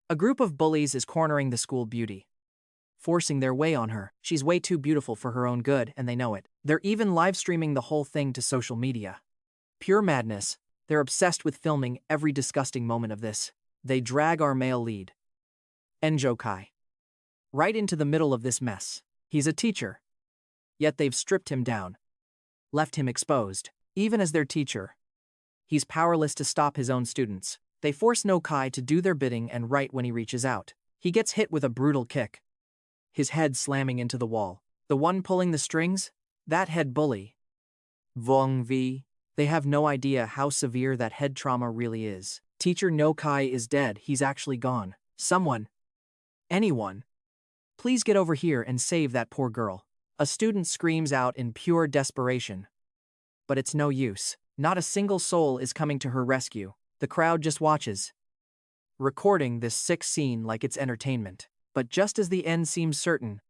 A group of bullies is cornering the school beauty, forcing their way on her. She's way too beautiful for her own good, and they know it. They're even live streaming the whole thing to social media. Pure madness. They're obsessed with filming every disgusting moment of this. They drag our male lead, Ngo Ky, right into the middle of this mess. He's a teacher, yet they've stripped him down, left him exposed. Even as their teacher, he's powerless to stop his own students. They force Ngo Ky to do their bidding, and right when he reaches out, he gets hit with a brutal kick, his head slamming into the wall. The one pulling the strings? That head bully, Ngo Ky. They have no idea how severe that head trauma really is. Teacher Ngo Ky is dead. He's actually gone. Someone, anyone, please get over here and save that poor girl. A student screams out in pure desperation. But it's no use. Not a single soul is coming to her rescue. The crowd just watches, recording this sick scene like it's entertainment. But just as the end seems certain,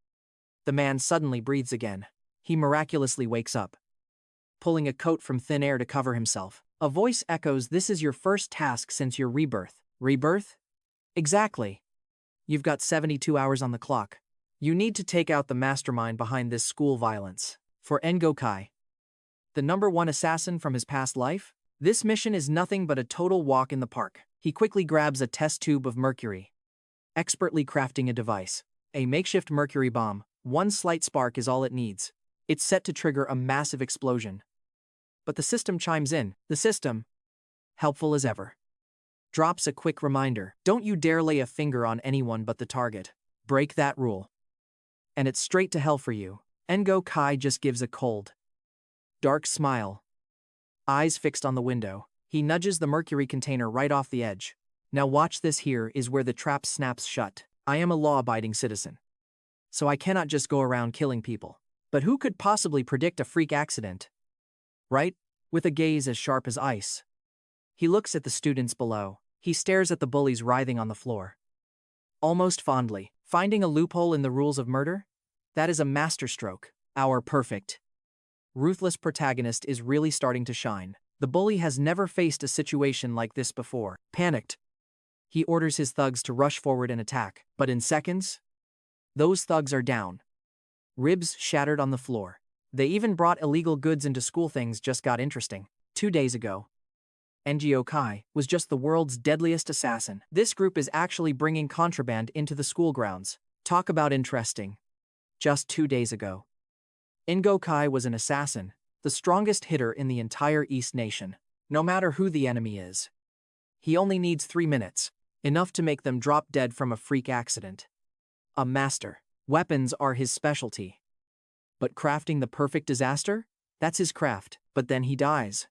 the man suddenly breathes again. He miraculously wakes up, pulling a coat from thin air to cover himself. A voice echoes, "This is your first task since your rebirth." Rebirth? Exactly. You've got 72 hours on the clock. You need to take out the mastermind behind this school violence. For Ngo Ky, the #1 assassin from his past life, this mission is nothing but a total walk in the park. He quickly grabs a test tube of mercury, expertly crafting a device, a makeshift mercury bomb. One slight spark is all it needs. It's set to trigger a massive explosion. But the system chimes in. The system, helpful as ever, drops a quick reminder. Don't you dare lay a finger on anyone but the target. Break that rule, and it's straight to hell for you. Ngo Ky just gives a cold, dark smile, eyes fixed on the window. He nudges the mercury container right off the edge. Now watch this. Here is where the trap snaps shut. I am a law-abiding citizen, so I cannot just go around killing people. But who could possibly predict a freak accident? Right? With a gaze as sharp as ice, he looks at the students below. He stares at the bullies writhing on the floor, almost fondly. Finding a loophole in the rules of murder? That is a masterstroke. Our perfect, ruthless protagonist is really starting to shine. The bully has never faced a situation like this before. Panicked, he orders his thugs to rush forward and attack. But in seconds, those thugs are down, ribs shattered on the floor. They even brought illegal goods into school. Things just got interesting. 2 days ago, Ngo Ky was just the world's deadliest assassin. This group is actually bringing contraband into the school grounds. Talk about interesting. Just 2 days ago, Ngo Ky was an assassin, the strongest hitter in the entire East Nation. No matter who the enemy is, he only needs 3 minutes, enough to make them drop dead from a freak accident. A master. Weapons are his specialty. But crafting the perfect disaster? That's his craft. But then he dies.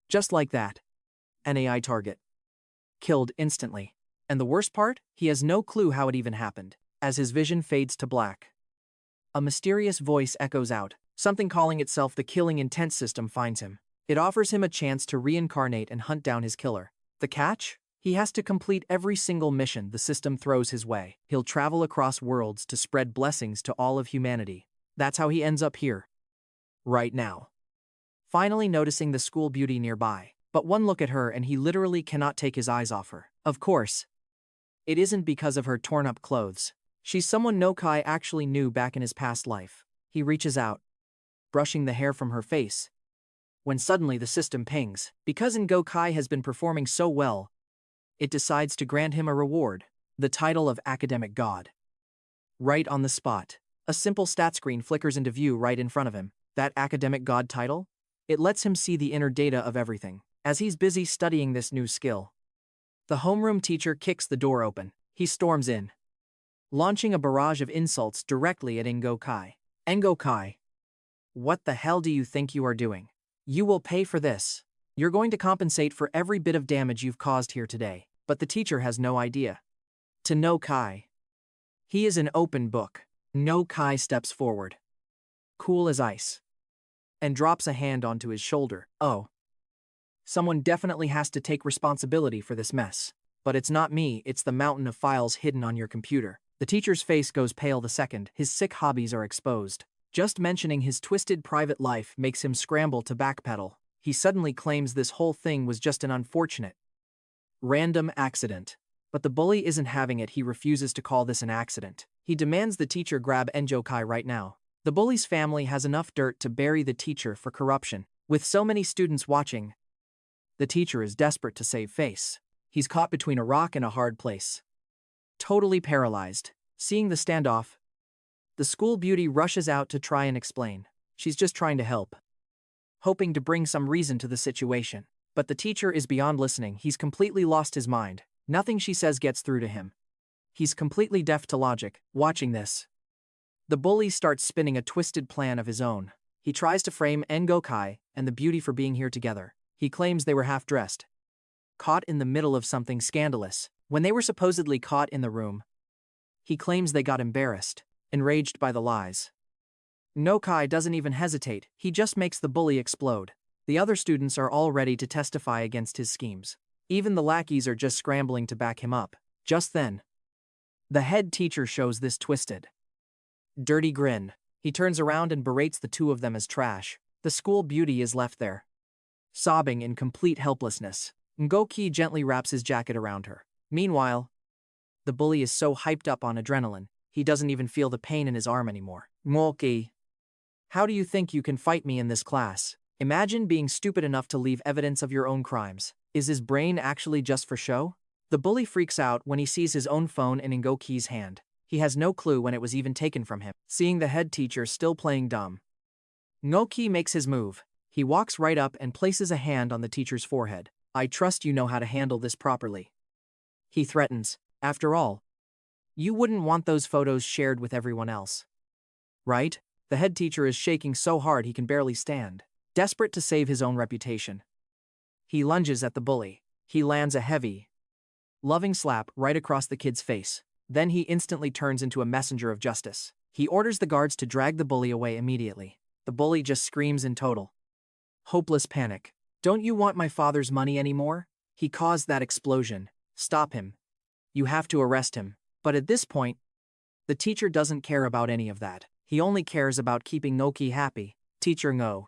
Just like that. An AI target. Killed instantly. And the worst part? He has no clue how it even happened. As his vision fades to black, a mysterious voice echoes out. Something calling itself the Killing Intent system finds him. It offers him a chance to reincarnate and hunt down his killer. The catch? He has to complete every single mission the system throws his way. He'll travel across worlds to spread blessings to all of humanity. That's how he ends up here, right now. Finally noticing the school beauty nearby. But one look at her and he literally cannot take his eyes off her. Of course, it isn't because of her torn-up clothes. She's someone Ngo Ky actually knew back in his past life. He reaches out, brushing the hair from her face, when suddenly the system pings. Because Ngo Ky has been performing so well, it decides to grant him a reward, the title of Academic God. Right on the spot, a simple stat screen flickers into view right in front of him. That Academic God title? It lets him see the inner data of everything. As he's busy studying this new skill, the homeroom teacher kicks the door open. He storms in, launching a barrage of insults directly at Ngo Ky. Ngo Ky, what the hell do you think you are doing? You will pay for this. You're going to compensate for every bit of damage you've caused here today. But the teacher has no idea. To Ngo Ky, he is an open book. Ngo Ky steps forward, cool as ice, and drops a hand onto his shoulder. Oh. Someone definitely has to take responsibility for this mess. But it's not me, it's the mountain of files hidden on your computer. The teacher's face goes pale the second his sick hobbies are exposed. Just mentioning his twisted private life makes him scramble to backpedal. He suddenly claims this whole thing was just an unfortunate, random accident. But the bully isn't having it. He refuses to call this an accident. He demands the teacher grab Ngo Ky right now. The bully's family has enough dirt to bury the teacher for corruption. With so many students watching, the teacher is desperate to save face. He's caught between a rock and a hard place. Totally paralyzed. Seeing the standoff, the school beauty rushes out to try and explain. She's just trying to help, hoping to bring some reason to the situation. But the teacher is beyond listening. He's completely lost his mind. Nothing she says gets through to him. He's completely deaf to logic. Watching this, the bully starts spinning a twisted plan of his own. He tries to frame Ngo Ky and the beauty for being here together. He claims they were half-dressed, caught in the middle of something scandalous. When they were supposedly caught in the room, he claims they got embarrassed, enraged by the lies. Ngo Ky doesn't even hesitate. He just makes the bully explode. The other students are all ready to testify against his schemes. Even the lackeys are just scrambling to back him up. Just then, the head teacher shows this twisted, dirty grin. He turns around and berates the two of them as trash. The school beauty is left there, sobbing in complete helplessness. Ngo Ky gently wraps his jacket around her. Meanwhile, the bully is so hyped up on adrenaline, he doesn't even feel the pain in his arm anymore. Ngo Ky, how do you think you can fight me in this class? Imagine being stupid enough to leave evidence of your own crimes. Is his brain actually just for show? The bully freaks out when he sees his own phone in Ngo Ky's hand. He has no clue when it was even taken from him. Seeing the head teacher still playing dumb, Ngo Ky makes his move. He walks right up and places a hand on the teacher's forehead. I trust you know how to handle this properly, he threatens. After all, you wouldn't want those photos shared with everyone else, right? The head teacher is shaking so hard he can barely stand. Desperate to save his own reputation, he lunges at the bully. He lands a heavy, loving slap right across the kid's face. Then he instantly turns into a messenger of justice. He orders the guards to drag the bully away immediately. The bully just screams in total, hopeless panic. Don't you want my father's money anymore? He caused that explosion. Stop him. You have to arrest him. But at this point, the teacher doesn't care about any of that. He only cares about keeping Ngo Ky happy. Teacher Ngo,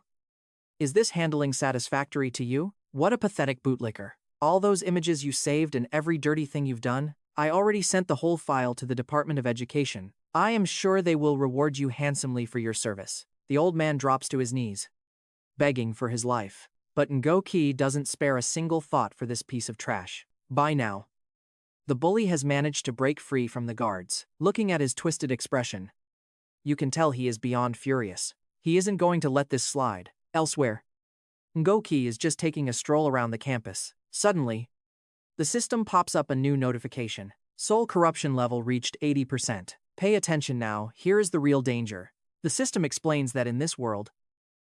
is this handling satisfactory to you? What a pathetic bootlicker. All those images you saved and every dirty thing you've done, I already sent the whole file to the Department of Education. I am sure they will reward you handsomely for your service. The old man drops to his knees, begging for his life. But Ngo Ky doesn't spare a single thought for this piece of trash. By now, the bully has managed to break free from the guards. Looking at his twisted expression, you can tell he is beyond furious. He isn't going to let this slide. Elsewhere, Ngo Ky is just taking a stroll around the campus. Suddenly, the system pops up a new notification. Soul corruption level reached 80%. Pay attention now, here is the real danger. The system explains that in this world,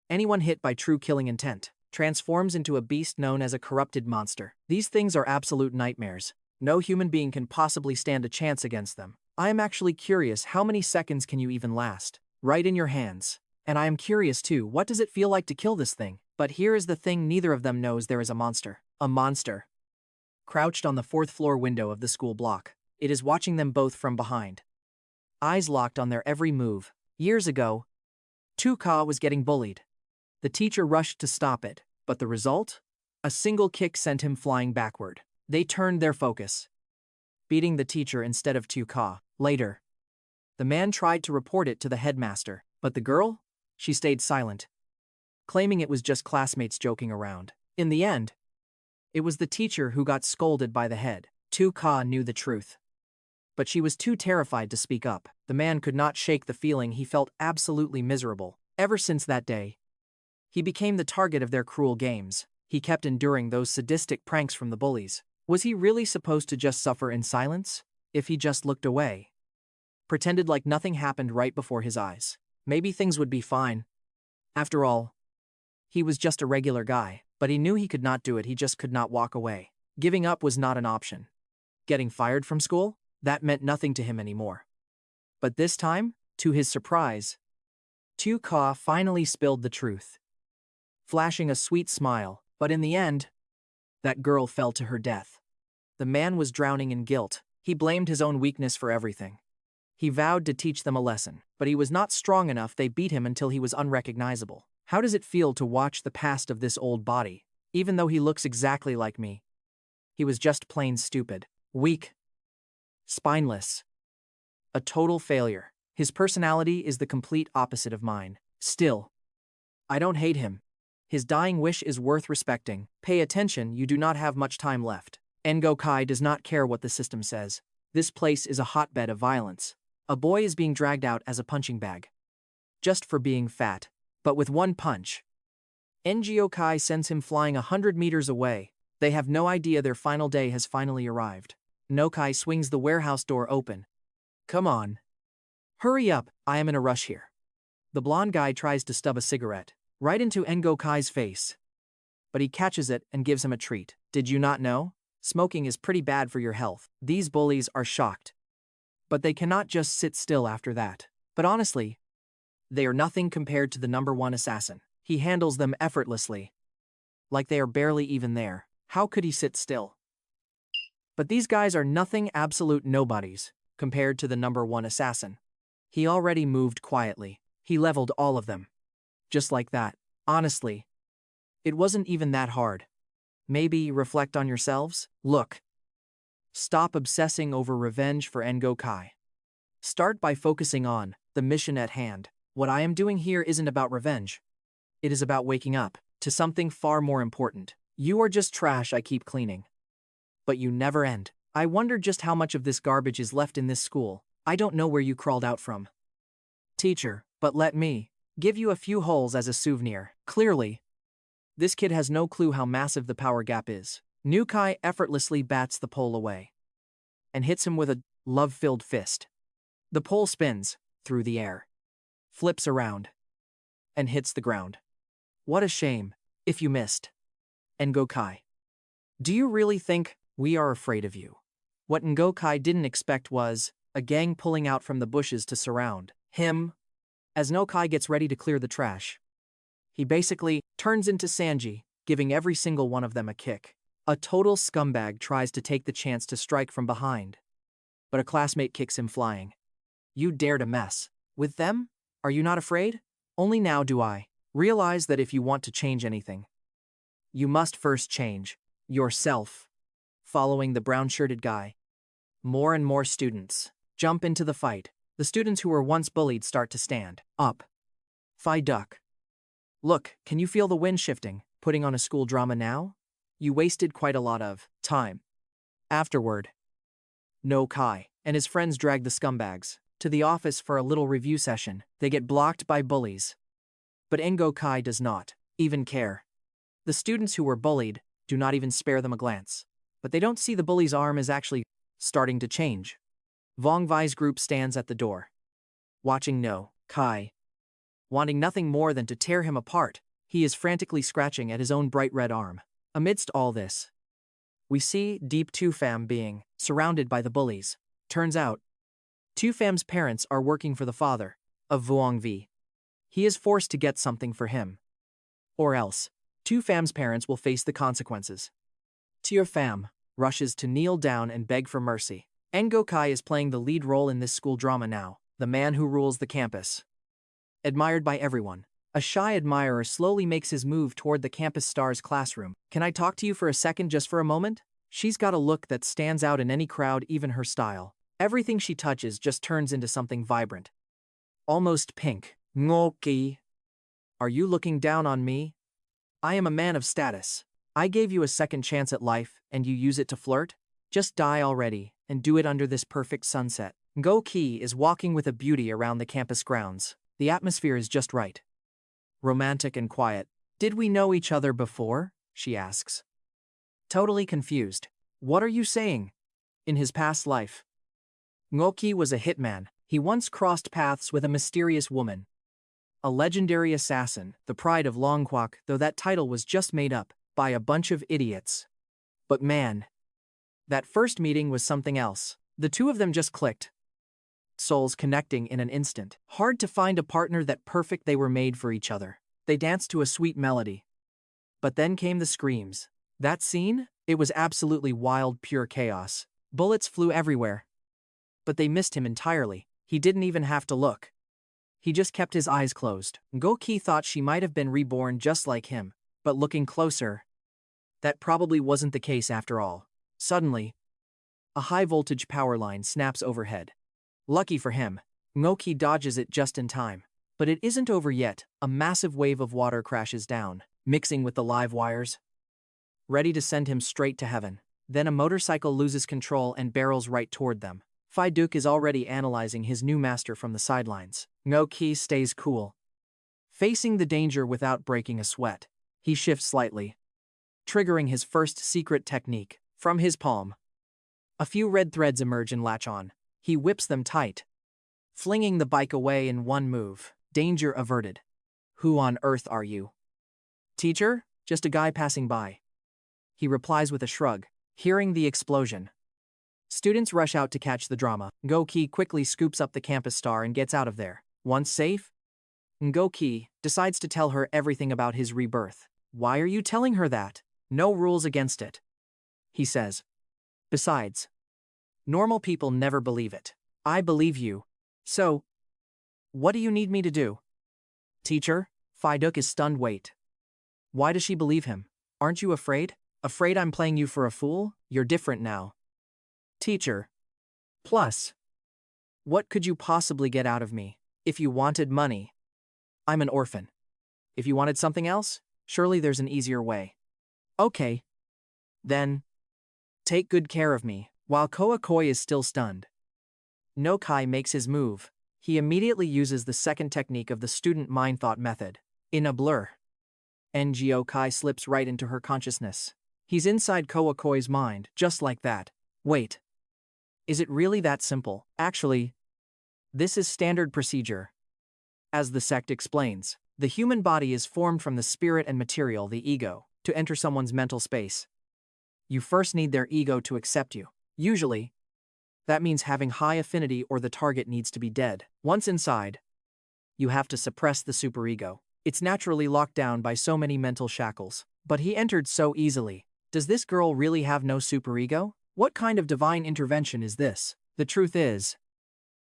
anyone hit by true killing intent transforms into a beast known as a corrupted monster. These things are absolute nightmares. No human being can possibly stand a chance against them. I am actually curious, how many seconds can you even last? Right in your hands. And I am curious too, what does it feel like to kill this thing? But here is the thing, neither of them knows there is a monster. A monster, crouched on the 4th floor window of the school block. It is watching them both from behind, eyes locked on their every move. Years ago, Ngo Ky was getting bullied. The teacher rushed to stop it, but the result? A single kick sent him flying backward. They turned their focus, beating the teacher instead of Ngo Ky. Later, the man tried to report it to the headmaster, but the girl? She stayed silent, claiming it was just classmates joking around. In the end, it was the teacher who got scolded by the head. Ngo Ky knew the truth, but she was too terrified to speak up. The man could not shake the feeling he felt absolutely miserable. Ever since that day, he became the target of their cruel games. He kept enduring those sadistic pranks from the bullies. Was he really supposed to just suffer in silence? If he just looked away, pretended like nothing happened right before his eyes, maybe things would be fine. After all, he was just a regular guy. But he knew he could not do it. He just could not walk away. Giving up was not an option. Getting fired from school? That meant nothing to him anymore. But this time, to his surprise, Ngo Ky finally spilled the truth, flashing a sweet smile. But in the end, that girl fell to her death. The man was drowning in guilt. He blamed his own weakness for everything. He vowed to teach them a lesson, but he was not strong enough. They beat him until he was unrecognizable. How does it feel to watch the past of this old body? Even though he looks exactly like me, he was just plain stupid, weak, Spineless. A total failure. His personality is the complete opposite of mine. Still, I don't hate him. His dying wish is worth respecting. Pay attention, you do not have much time left. Ngo Ky does not care what the system says. This place is a hotbed of violence. A boy is being dragged out as a punching bag. Just for being fat. But with one punch. Ngo Ky sends him flying 100 meters away. They have no idea their final day has finally arrived. Ngo Ky swings the warehouse door open. Come on. Hurry up, I am in a rush here. The blonde guy tries to stub a cigarette right into Ngo Ky's face. But he catches it and gives him a treat. Did you not know? Smoking is pretty bad for your health. These bullies are shocked. But they cannot just sit still after that. But honestly, they are nothing compared to the #1 assassin. He handles them effortlessly. Like they are barely even there. How could he sit still? But these guys are nothing, absolute nobodies, compared to the #1 assassin. He already moved quietly. He leveled all of them. Just like that. Honestly, it wasn't even that hard. Maybe reflect on yourselves? Look. Stop obsessing over revenge for Ngo Ky. Start by focusing on the mission at hand. What I am doing here isn't about revenge. It is about waking up to something far more important. You are just trash I keep cleaning. But you never end. I wonder just how much of this garbage is left in this school. I don't know where you crawled out from. Teacher, but let me give you a few holes as a souvenir. Clearly, this kid has no clue how massive the power gap is. Ngo Ky effortlessly bats the pole away and hits him with a love-filled fist. The pole spins through the air, flips around, and hits the ground. What a shame if you missed. Ngo Ky, do you really think we are afraid of you? What Ngo Ky didn't expect was a gang pulling out from the bushes to surround him. As Ngo Ky gets ready to clear the trash, he basically turns into Sanji, giving every single one of them a kick. A total scumbag tries to take the chance to strike from behind, but a classmate kicks him flying. You dare to mess with them? Are you not afraid? Only now do I realize that if you want to change anything, you must first change yourself. Following the brown-shirted guy, more and more students jump into the fight. The students who were once bullied start to stand up. Phi duck. Look, can you feel the wind shifting? Putting on a school drama now? You wasted quite a lot of time. Afterward, Ngo Ky and his friends drag the scumbags to the office for a little review session. They get blocked by bullies. But Ngo Ky does not even care. The students who were bullied do not even spare them a glance. But they don't see the bully's arm is actually starting to change. Vong Vai's group stands at the door, watching Ngo Ky. Wanting nothing more than to tear him apart, he is frantically scratching at his own bright red arm. Amidst all this, we see Deep Tufam being surrounded by the bullies. Turns out, Tufam's parents are working for the father of Vuong Vi. He is forced to get something for him. Or else, Tufam's parents will face the consequences. Tufam rushes to kneel down and beg for mercy. Ngo Ky is playing the lead role in this school drama now, the man who rules the campus. Admired by everyone, a shy admirer slowly makes his move toward the campus star's classroom. Can I talk to you for a second, just for a moment? She's got a look that stands out in any crowd, even her style. Everything she touches just turns into something vibrant. Almost pink. Ngo Ky, are you looking down on me? I am a man of status. I gave you a second chance at life, and you use it to flirt? Just die already, and do it under this perfect sunset. Ngo Ky is walking with a beauty around the campus grounds. The atmosphere is just right. Romantic and quiet. Did we know each other before? She asks. Totally confused. What are you saying? In his past life, Ngo Ky was a hitman. He once crossed paths with a mysterious woman. A legendary assassin, the pride of Longquok, though that title was just made up by a bunch of idiots. But man, that first meeting was something else. The two of them just clicked. Souls connecting in an instant. Hard to find a partner that perfect. They were made for each other. They danced to a sweet melody. But then came the screams. That scene? It was absolutely wild, pure chaos. Bullets flew everywhere. But they missed him entirely. He didn't even have to look. He just kept his eyes closed. Ngo Ky thought she might have been reborn just like him, but looking closer, that probably wasn't the case after all. Suddenly, A high-voltage power line snaps overhead. Lucky for him, Ngo Ky dodges it just in time. But it isn't over yet. A massive wave of water crashes down, mixing with the live wires, ready to send him straight to heaven. Then a motorcycle loses control and barrels right toward them. Phi-Duke is already analyzing his new master from the sidelines. Ngo Ky stays cool, facing the danger without breaking a sweat. He shifts slightly, triggering his first secret technique. From his palm, a few red threads emerge and latch on. He whips them tight, flinging the bike away in one move. Danger averted. Who on earth are you? Teacher? Just a guy passing by. He replies with a shrug, hearing the explosion. Students rush out to catch the drama. Ngo Ky quickly scoops up the campus star and gets out of there. Once safe, Ngo Ky decides to tell her everything about his rebirth. Why are you telling her that? No rules against it, he says. Besides, normal people never believe it. I believe you. So, what do you need me to do? Teacher? Phi-Duke is stunned. Wait. Why does she believe him? Aren't you afraid? Afraid I'm playing you for a fool? You're different now. Teacher. Plus, what could you possibly get out of me? If you wanted money, I'm an orphan. If you wanted something else, surely there's an easier way. Okay. Then, take good care of me. While Ngo Ky is still stunned, Ngo Ky makes his move. He immediately uses the second technique of the student mind thought method. In a blur, Ngo Ky slips right into her consciousness. He's inside Ngo Ky's mind, just like that. Wait. Is it really that simple? Actually, this is standard procedure. As the sect explains, the human body is formed from the spirit and material, the ego. To enter someone's mental space, you first need their ego to accept you. Usually, that means having high affinity or the target needs to be dead. Once inside, you have to suppress the superego. It's naturally locked down by so many mental shackles. But he entered so easily. Does this girl really have no superego? What kind of divine intervention is this? The truth is,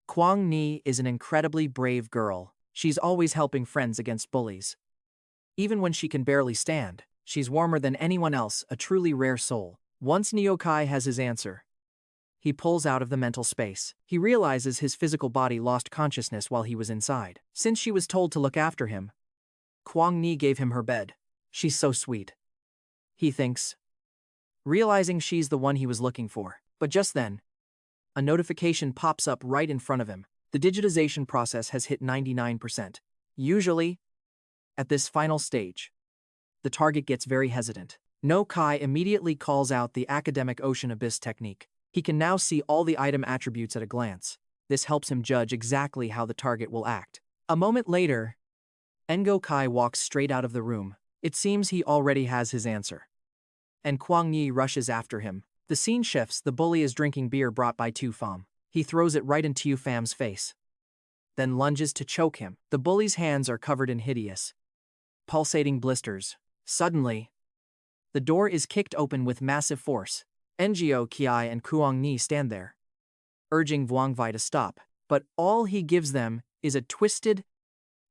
Kwang Ni is an incredibly brave girl. She's always helping friends against bullies. Even when she can barely stand, she's warmer than anyone else, a truly rare soul. Once Ngo Ky has his answer, he pulls out of the mental space. He realizes his physical body lost consciousness while he was inside. Since she was told to look after him, Kwang Ni gave him her bed. She's so sweet, he thinks, realizing she's the one he was looking for. But just then, a notification pops up right in front of him. The digitization process has hit 99%. Usually, at this final stage, the target gets very hesitant. Ngo Ky immediately calls out the academic ocean abyss technique. He can now see all the item attributes at a glance. This helps him judge exactly how the target will act. A moment later, Ngo Ky walks straight out of the room. It seems he already has his answer. And Kwang Ni rushes after him. The scene shifts. The bully is drinking beer brought by Tu Pham. He throws it right into Tu Pham's face, then lunges to choke him. The bully's hands are covered in hideous, pulsating blisters. Suddenly, the door is kicked open with massive force. Ngo Ky and Kwang Ni stand there, urging Vuong Vi to stop. But all he gives them is a twisted,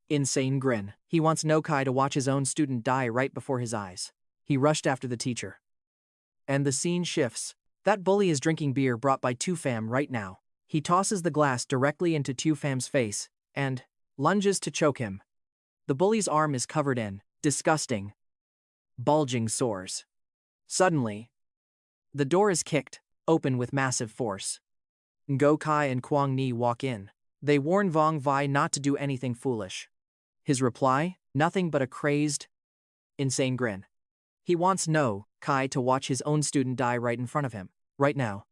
insane grin. He wants Ngo Ky to watch his own student die right before his eyes. He rushed after the teacher. And the scene shifts. That bully is drinking beer brought by Tu Pham right now. He tosses the glass directly into Tu Pham's face and lunges to choke him. The bully's arm is covered in disgusting, bulging sores. Suddenly, the door is kicked open with massive force. Ngo Ky and Kwang Ni walk in. They warn Vuong Vi not to do anything foolish. His reply? Nothing but a crazed, insane grin. He wants Ngo Ky to watch his own student die right in front of him, right now.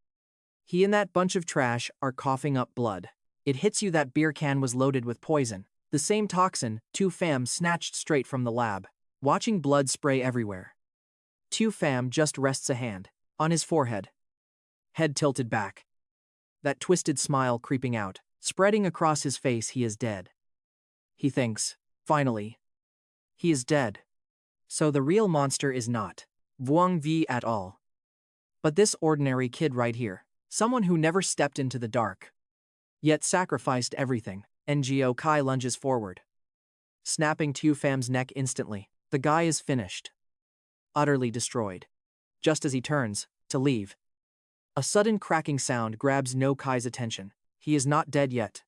He and that bunch of trash are coughing up blood. It hits you that beer can was loaded with poison. The same toxin Tu Pham snatched straight from the lab. Watching blood spray everywhere, Tu Pham just rests a hand on his forehead, head tilted back. That twisted smile creeping out, spreading across his face. He is dead. He thinks, finally. He is dead. So the real monster is not Vuong Vi at all, but this ordinary kid right here. Someone who never stepped into the dark, yet sacrificed everything. Ngo Ky lunges forward, snapping Tu Pham's neck instantly. The guy is finished, utterly destroyed. Just as he turns to leave, A sudden cracking sound grabs Ngo Ky's attention. He is not dead yet.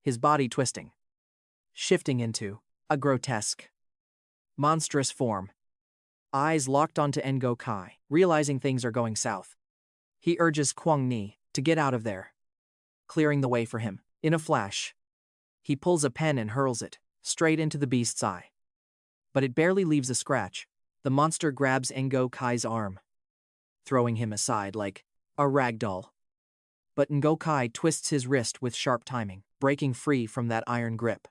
His body twisting, shifting into a grotesque, monstrous form. Eyes locked onto Ngo Ky, realizing things are going south. He urges Kwang Ni to get out of there, clearing the way for him. In a flash, he pulls a pen and hurls it straight into the beast's eye. But it barely leaves a scratch. The monster grabs Ngo Ky's arm, throwing him aside like a rag doll. But Ngo Ky twists his wrist with sharp timing, breaking free from that iron grip.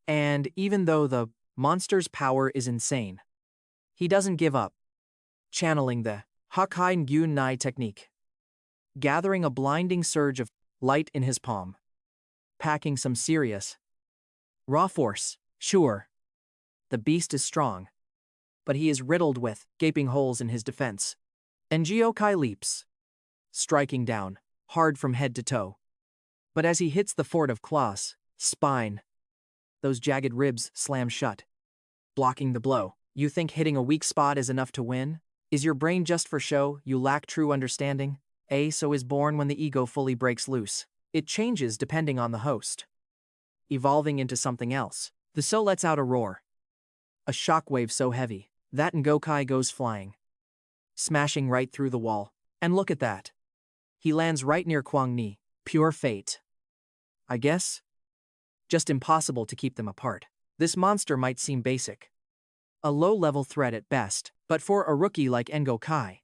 And even though the monster's power is insane, he doesn't give up, channeling the Hakai Ngyun Nai technique, gathering a blinding surge of light in his palm, packing some serious, raw force. Sure, the beast is strong, but he is riddled with gaping holes in his defense. Ngo Ky leaps, striking down, hard from head to toe. But as he hits the fort of Klaus' spine, those jagged ribs slam shut, blocking the blow. You think hitting a weak spot is enough to win? Is your brain just for show? You lack true understanding? So is born when the ego fully breaks loose. It changes depending on the host, evolving into something else. The so lets out a roar, a shockwave so heavy that Ngo Ky goes flying, smashing right through the wall. And look at that. He lands right near Kwang Ni. Pure fate, I guess. Just impossible to keep them apart. This monster might seem basic, a low-level threat at best, but for a rookie like Ngo Ky,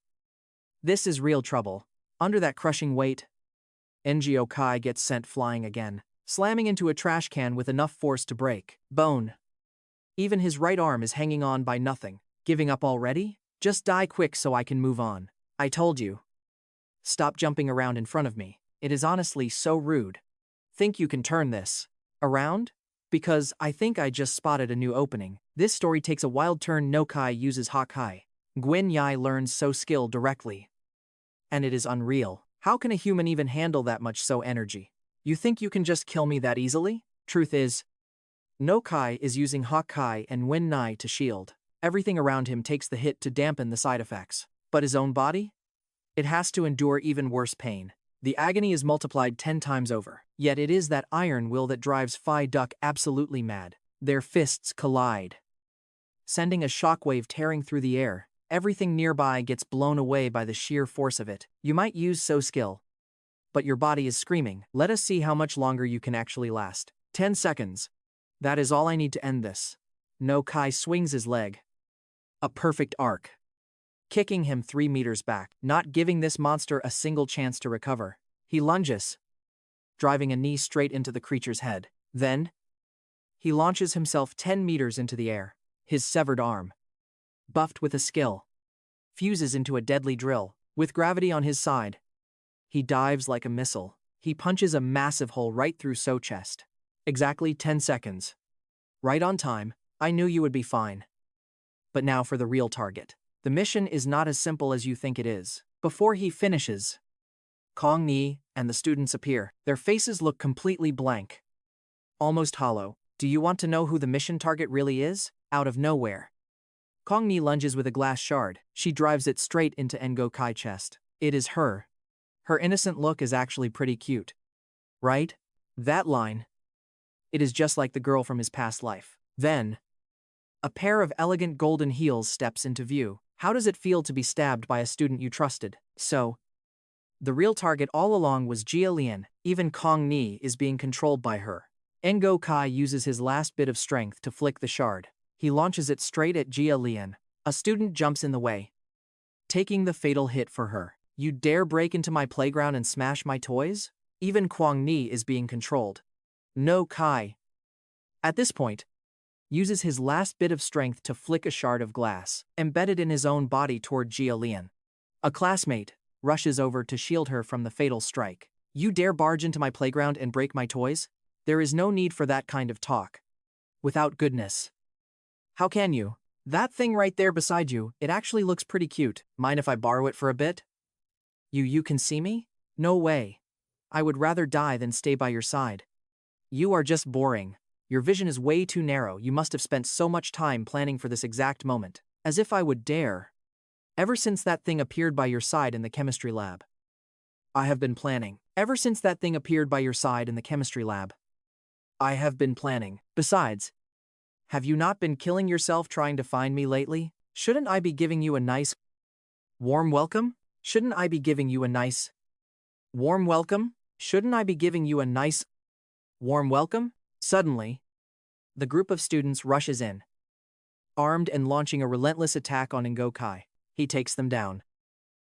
this is real trouble. Under that crushing weight, Ngo Ky gets sent flying again, slamming into a trash can with enough force to break bone. Even his right arm is hanging on by nothing. Giving up already? Just die quick so I can move on. I told you. Stop jumping around in front of me. It is honestly so rude. Think you can turn this around? Because I think I just spotted a new opening. This story takes a wild turn. Ngo Ky uses Hakai. Gwyn Yai learns so skill directly. And it is unreal. How can a human even handle that much so energy? You think you can just kill me that easily? Truth is, Ngo Ky is using Hakai and Wen Nai to shield. Everything around him takes the hit to dampen the side effects. But his own body? It has to endure even worse pain. The agony is multiplied 10 times over. Yet it is that iron will that drives Phi Duck absolutely mad. Their fists collide, sending a shockwave tearing through the air. Everything nearby gets blown away by the sheer force of it. You might use so skill, but your body is screaming. Let us see how much longer you can actually last. 10 seconds. That is all I need to end this. Ngo Ky swings his leg. A perfect arc, kicking him 3 meters back, not giving this monster a single chance to recover. He lunges, driving a knee straight into the creature's head. Then, he launches himself 10 meters into the air. His severed arm, buffed with a skill, fuses into a deadly drill. With gravity on his side, he dives like a missile. He punches a massive hole right through So chest. Exactly 10 seconds. Right on time. I knew you would be fine. But now for the real target. The mission is not as simple as you think it is. Before he finishes, Kwang Ni and the students appear. Their faces look completely blank, almost hollow. Do you want to know who the mission target really is? Out of nowhere, Kwang Ni lunges with a glass shard. She drives it straight into Ngo Ky's chest. It is her. Her innocent look is actually pretty cute. Right? That line. It is just like the girl from his past life. Then, a pair of elegant golden heels steps into view. How does it feel to be stabbed by a student you trusted? So, the real target all along was Jia Lian. Even Kwang Ni is being controlled by her. Ngo Ky uses his last bit of strength to flick the shard. He launches it straight at Jia Lian. A student jumps in the way, taking the fatal hit for her. You dare break into my playground and smash my toys? Even Kwang Ni is being controlled. Ngo Ky, at this point, uses his last bit of strength to flick a shard of glass, embedded in his own body toward Jia Lian. A classmate rushes over to shield her from the fatal strike. You dare barge into my playground and break my toys? There is no need for that kind of talk. Without goodness. How can you? That thing right there beside you, it actually looks pretty cute. Mind if I borrow it for a bit? You can see me? No way. I would rather die than stay by your side. You are just boring. Your vision is way too narrow. You must have spent so much time planning for this exact moment. As if I would dare. Ever since that thing appeared by your side in the chemistry lab, I have been planning. Ever since that thing appeared by your side in the chemistry lab. I have been planning. Besides, have you not been killing yourself trying to find me lately? Shouldn't I be giving you a nice, warm welcome? Shouldn't I be giving you a nice, warm welcome? Shouldn't I be giving you a nice, warm welcome? Suddenly, the group of students rushes in, armed and launching a relentless attack on Ngo Ky. He takes them down,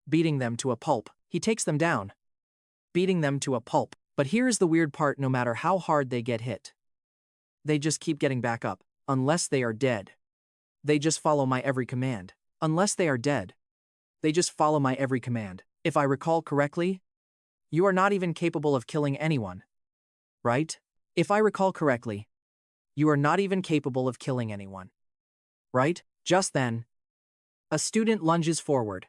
beating them to a pulp. He takes them down, beating them to a pulp. But here's the weird part: no matter how hard they get hit, they just keep getting back up, unless they are dead. They just follow my every command. Unless they are dead, they just follow my every command. If I recall correctly, you are not even capable of killing anyone, right? If I recall correctly, you are not even capable of killing anyone, right? Just then, a student lunges forward,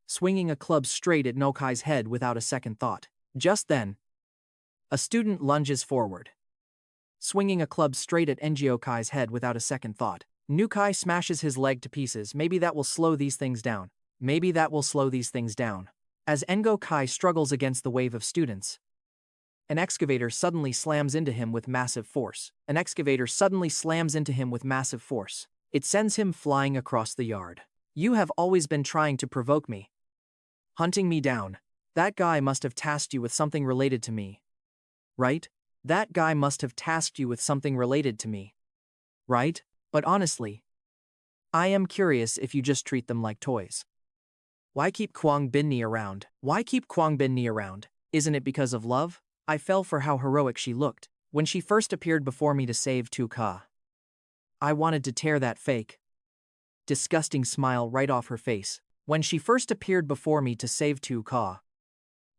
swinging a club straight at Ngo Ky's head without a second thought. Just then, a student lunges forward, swinging a club straight at Ngo Ky's head without a second thought. Ngo Ky smashes his leg to pieces. Maybe that will slow these things down. Maybe that will slow these things down. As Ngo Ky struggles against the wave of students, an excavator suddenly slams into him with massive force. An excavator suddenly slams into him with massive force. It sends him flying across the yard. You have always been trying to provoke me, hunting me down. That guy must have tasked you with something related to me, right? That guy must have tasked you with something related to me, right? But honestly, I am curious if you just treat them like toys. Why keep Kwang Bin-ni around? Why keep Kwang Bin-ni around? Isn't it because of love? I fell for how heroic she looked when she first appeared before me to save Ngo Ky. I wanted to tear that fake, disgusting smile right off her face. When she first appeared before me to save Ngo Ky,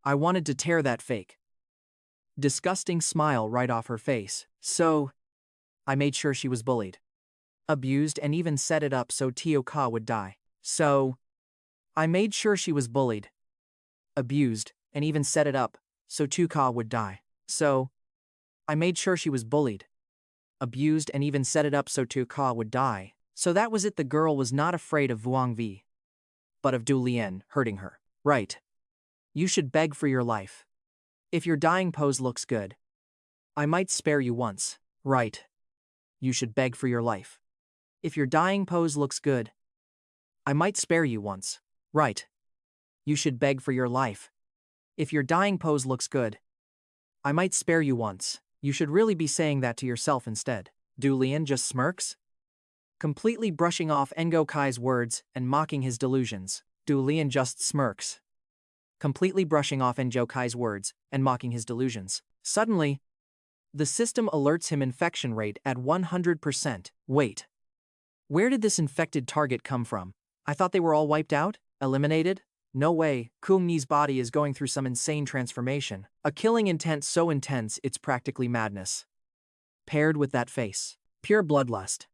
I wanted to tear that fake, disgusting smile right off her face. So, I made sure she was bullied, abused, and even set it up so Ngo Ky would die. So, I made sure she was bullied, abused, and even set it up so Ngo Ky would die. So, I made sure she was bullied, abused, and even set it up so Ngo Ky would die. So that was it. The girl was not afraid of Vuong Vi, but of Du Lien hurting her. Right. You should beg for your life. If your dying pose looks good, I might spare you once. Right. You should beg for your life. If your dying pose looks good, I might spare you once. Right. You should beg for your life. If your dying pose looks good, I might spare you once. You should really be saying that to yourself instead. Du Lien just smirks, completely brushing off Ngo Ky's words and mocking his delusions. Du Lien just smirks, completely brushing off Ngo Ky's words and mocking his delusions. Suddenly, the system alerts him infection rate at 100%. Wait. Where did this infected target come from? I thought they were all wiped out? Eliminated? No way. Kung Ni's body is going through some insane transformation. A killing intent so intense it's practically madness. Paired with that face, pure bloodlust,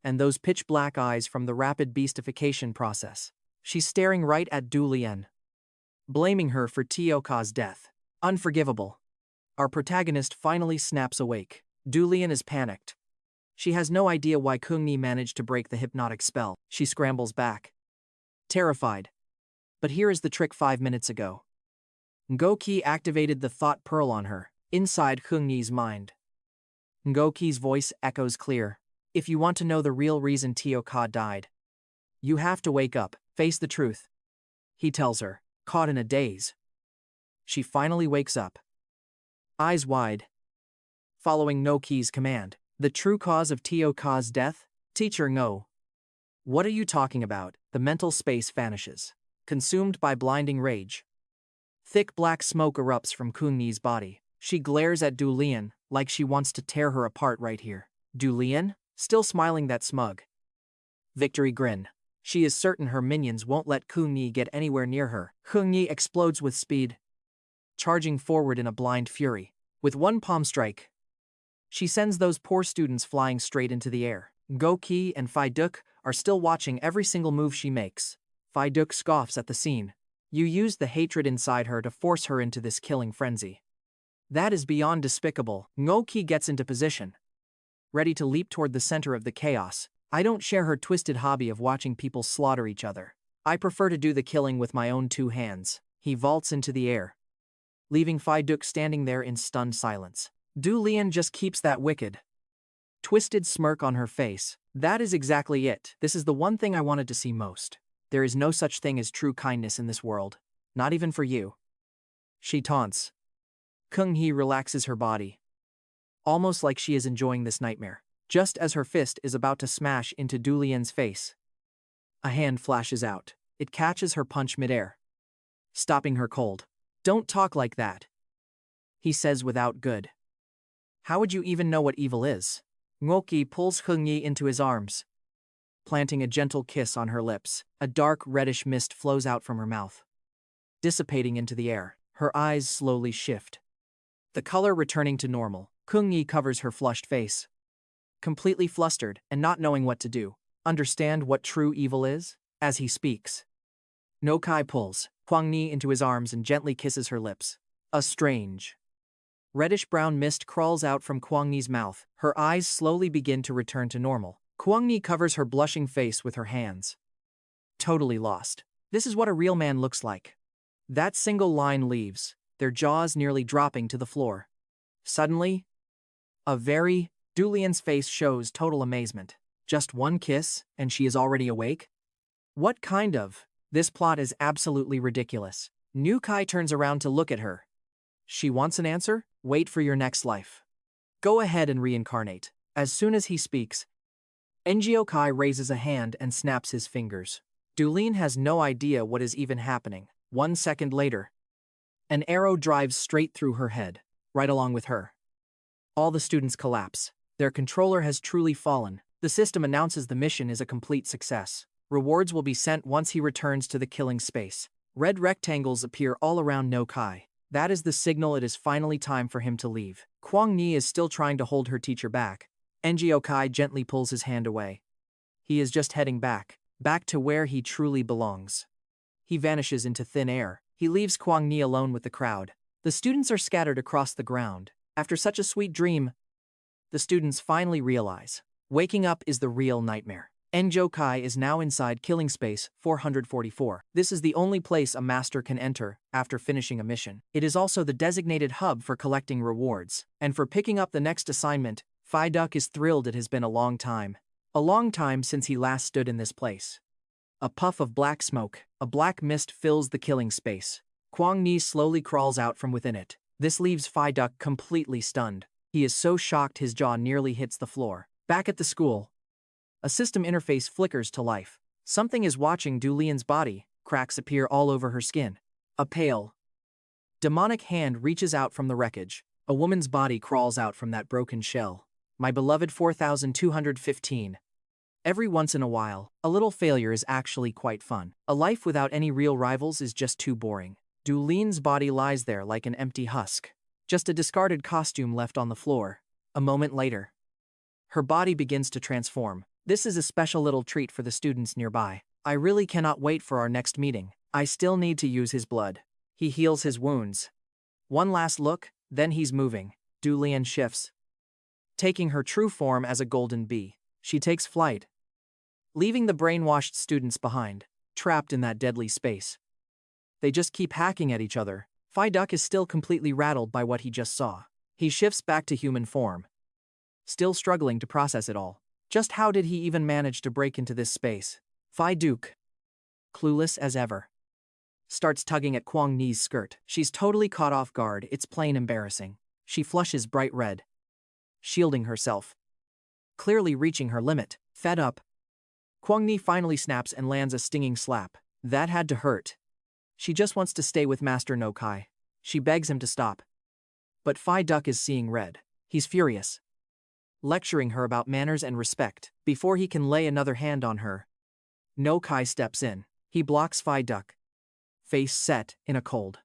and those pitch-black eyes from the rapid beastification process. She's staring right at Du Lien, blaming her for Ngo Ky's death. Unforgivable. Our protagonist finally snaps awake. Du Lien is panicked. She has no idea why Kung Ni managed to break the hypnotic spell. She scrambles back, terrified. But here is the trick. 5 minutes ago, Ngo Ky activated the thought pearl on her, inside Kung Ni's mind. Ngo Ky's voice echoes clear. If you want to know the real reason Ngo Ky died, you have to wake up, face the truth, he tells her, caught in a daze. She finally wakes up, eyes wide, following Ngo Ky's command. The true cause of Ngo Ky's death? Teacher Ngo. What are you talking about? The mental space vanishes, consumed by blinding rage. Thick black smoke erupts from Kung Ni's body. She glares at Du Lien like she wants to tear her apart right here. Du Lien, still smiling that smug victory grin. She is certain her minions won't let Kung Ni get anywhere near her. Kung Ni explodes with speed, charging forward in a blind fury. With one palm strike, she sends those poor students flying straight into the air. Ngo Ky and Phi Duc are still watching every single move she makes. Phi Duc scoffs at the scene. You used the hatred inside her to force her into this killing frenzy. That is beyond despicable. Ngo Ky gets into position, ready to leap toward the center of the chaos. I don't share her twisted hobby of watching people slaughter each other. I prefer to do the killing with my own 2 hands. He vaults into the air, leaving Phi Duc standing there in stunned silence. Du Lian just keeps that wicked, twisted smirk on her face. That is exactly it. This is the one thing I wanted to see most. There is no such thing as true kindness in this world. Not even for you. She taunts. Ngo Ky relaxes her body, almost like she is enjoying this nightmare. Just as her fist is about to smash into Du Lian's face, a hand flashes out. It catches her punch midair, stopping her cold. Don't talk like that, he says without good. How would you even know what evil is? Ngo Ky pulls Ngo Ky into his arms, planting a gentle kiss on her lips. A dark reddish mist flows out from her mouth, dissipating into the air. Her eyes slowly shift, the color returning to normal. Ngo Ky covers her flushed face, completely flustered and not knowing what to do. Understand what true evil is? As he speaks, Ngo Ky pulls Ngo Ky into his arms and gently kisses her lips. A strange, reddish-brown mist crawls out from Ngo Ky's mouth. Her eyes slowly begin to return to normal. Ngo Ky covers her blushing face with her hands, totally lost. This is what a real man looks like. That single line leaves, their jaws nearly dropping to the floor. Suddenly, Du Lian's face shows total amazement. Just one kiss, and she is already awake? What kind of? This plot is absolutely ridiculous. Ngo Ky turns around to look at her. She wants an answer? Wait for your next life. Go ahead and reincarnate. As soon as he speaks, Ngo Ky raises a hand and snaps his fingers. Du Lian has no idea what is even happening. 1 second later, an arrow drives straight through her head, right along with her. All the students collapse. Their controller has truly fallen. The system announces the mission is a complete success. Rewards will be sent once he returns to the killing space. Red rectangles appear all around Ngo Ky. That is the signal it is finally time for him to leave. Ngo Ky is still trying to hold her teacher back. Ngo Ky gently pulls his hand away. He is just heading back to where he truly belongs. He vanishes into thin air. He leaves Ngo Ky alone with the crowd. The students are scattered across the ground. After such a sweet dream, the students finally realize waking up is the real nightmare. Ngo Ky is now inside Killing Space 444. This is the only place a master can enter after finishing a mission. It is also the designated hub for collecting rewards. And for picking up the next assignment, Phi Duc is thrilled. It has been a long time. A long time since he last stood in this place. A puff of black smoke, a black mist fills the killing space. Ngo Ky slowly crawls out from within it. This leaves Phi Duc completely stunned. He is so shocked his jaw nearly hits the floor. Back at the school, a system interface flickers to life. Something is watching Du Lian's body. Cracks appear all over her skin. A pale, demonic hand reaches out from the wreckage. A woman's body crawls out from that broken shell. My beloved 4215. Every once in a while, a little failure is actually quite fun. A life without any real rivals is just too boring. Du Lian's body lies there like an empty husk. Just a discarded costume left on the floor. A moment later, her body begins to transform. This is a special little treat for the students nearby. I really cannot wait for our next meeting. I still need to use his blood. He heals his wounds. One last look, then he's moving. Du Lian shifts, taking her true form as a golden bee. She takes flight, leaving the brainwashed students behind, trapped in that deadly space. They just keep hacking at each other. Phi Duc is still completely rattled by what he just saw. He shifts back to human form, still struggling to process it all. Just how did he even manage to break into this space? Phi Duc, clueless as ever, starts tugging at Ngo Ky's skirt. She's totally caught off guard. It's plain embarrassing. She flushes bright red, shielding herself, clearly reaching her limit. Fed up, Ngo Ky finally snaps and lands a stinging slap. That had to hurt. She just wants to stay with Master Ngo Ky. She begs him to stop. But Phi Duc is seeing red. He's furious, lecturing her about manners and respect. Before he can lay another hand on her, Ngo Ky steps in. He blocks Phi Duc, face set in a cold,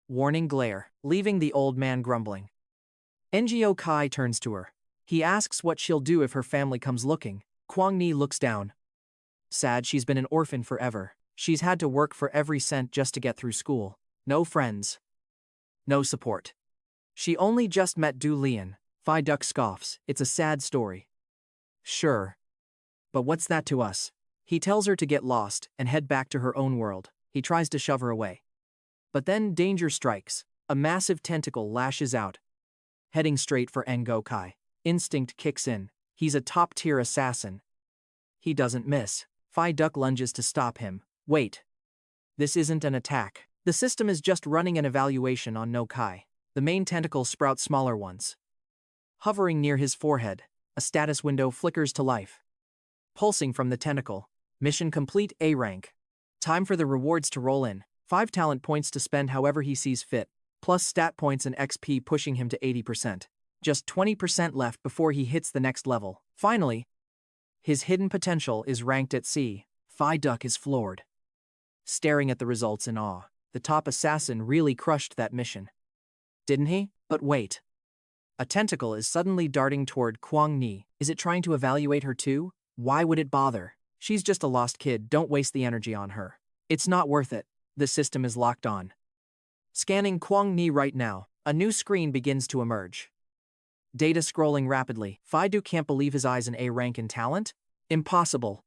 warning glare, leaving the old man grumbling. Ngo Ky turns to her. He asks what she'll do if her family comes looking. Ngo Ky looks down, sad. She's been an orphan forever. She's had to work for every cent just to get through school. No friends, no support. She only just met Du Lian. Phi Duc scoffs. It's a sad story. Sure. But what's that to us? He tells her to get lost and head back to her own world. He tries to shove her away. But then danger strikes. A massive tentacle lashes out, heading straight for Ngo Ky. Instinct kicks in. He's a top-tier assassin. He doesn't miss. Phi Duck lunges to stop him. Wait. This isn't an attack. The system is just running an evaluation on Ngo Ky. The main tentacle sprouts smaller ones. Hovering near his forehead, a status window flickers to life. Pulsing from the tentacle. Mission complete, A rank. Time for the rewards to roll in. 5 talent points to spend however he sees fit, plus stat points and XP pushing him to 80%. Just 20% left before he hits the next level. Finally, his hidden potential is ranked at C. Phi Duck is floored. Staring at the results in awe. The top assassin really crushed that mission. Didn't he? But wait. A tentacle is suddenly darting toward Ngo Ky. Is it trying to evaluate her too? Why would it bother? She's just a lost kid, don't waste the energy on her. It's not worth it. The system is locked on. Scanning Ngo Ky right now. A new screen begins to emerge. Data scrolling rapidly. Phi Duck can't believe his eyes. An A rank in talent? Impossible.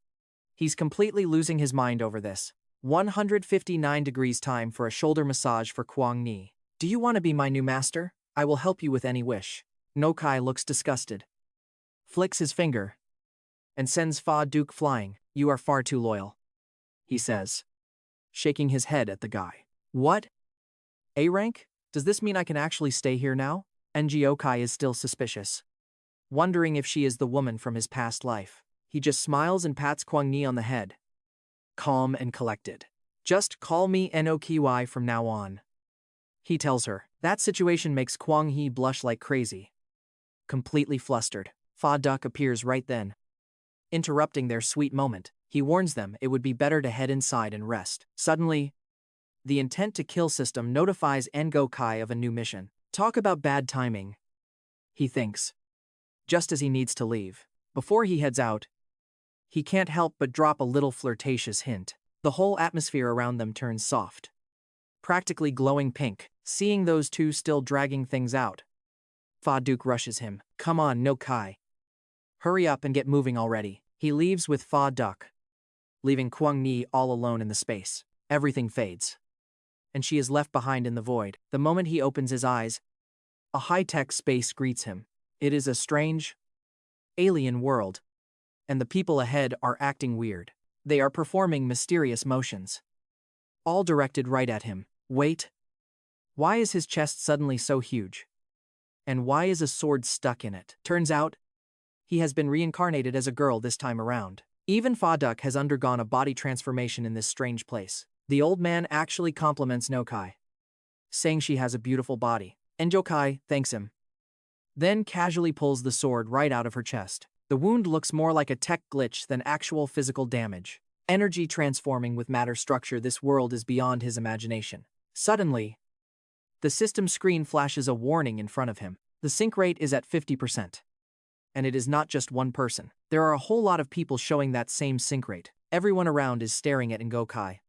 He's completely losing his mind over this. 159 degrees. Time for a shoulder massage for Ngo Ky. Do you want to be my new master? I will help you with any wish. Ngo Ky looks disgusted. Flicks his finger. And sends Phi Duck flying. You are far too loyal, he says, shaking his head at the guy. What? A rank? Does this mean I can actually stay here now? Ngo Ky is still suspicious, wondering if she is the woman from his past life. He just smiles and pats Ngo Ky on the head. Calm and collected. Just call me Ngo Ky from now on, he tells her. That situation makes Ngo Ky blush like crazy. Completely flustered, Phi Duck appears right then. Interrupting their sweet moment, he warns them it would be better to head inside and rest. Suddenly, the intent to kill system notifies Ngo Ky of a new mission. Talk about bad timing, he thinks. Just as he needs to leave. Before he heads out, he can't help but drop a little flirtatious hint. The whole atmosphere around them turns soft, practically glowing pink. Seeing those two still dragging things out, Phi Duck rushes him. Come on, Ngo Ky. Hurry up and get moving already. He leaves with Phi Duck, leaving Ngo Ky all alone in the space. Everything fades, and she is left behind in the void. The moment he opens his eyes, a high-tech space greets him. It is a strange, alien world, and the people ahead are acting weird. They are performing mysterious motions, all directed right at him. Wait. Why is his chest suddenly so huge? And why is a sword stuck in it? Turns out, he has been reincarnated as a girl this time around. Even Phi Duck has undergone a body transformation in this strange place. The old man actually compliments Ngo Ky, saying she has a beautiful body. Ngo Ky thanks him, then casually pulls the sword right out of her chest. The wound looks more like a tech glitch than actual physical damage. Energy transforming with matter structure. This world is beyond his imagination. Suddenly, the system screen flashes a warning in front of him. The sync rate is at 50%. And it is not just one person. There are a whole lot of people showing that same sync rate. Everyone around is staring at Ngo Ky,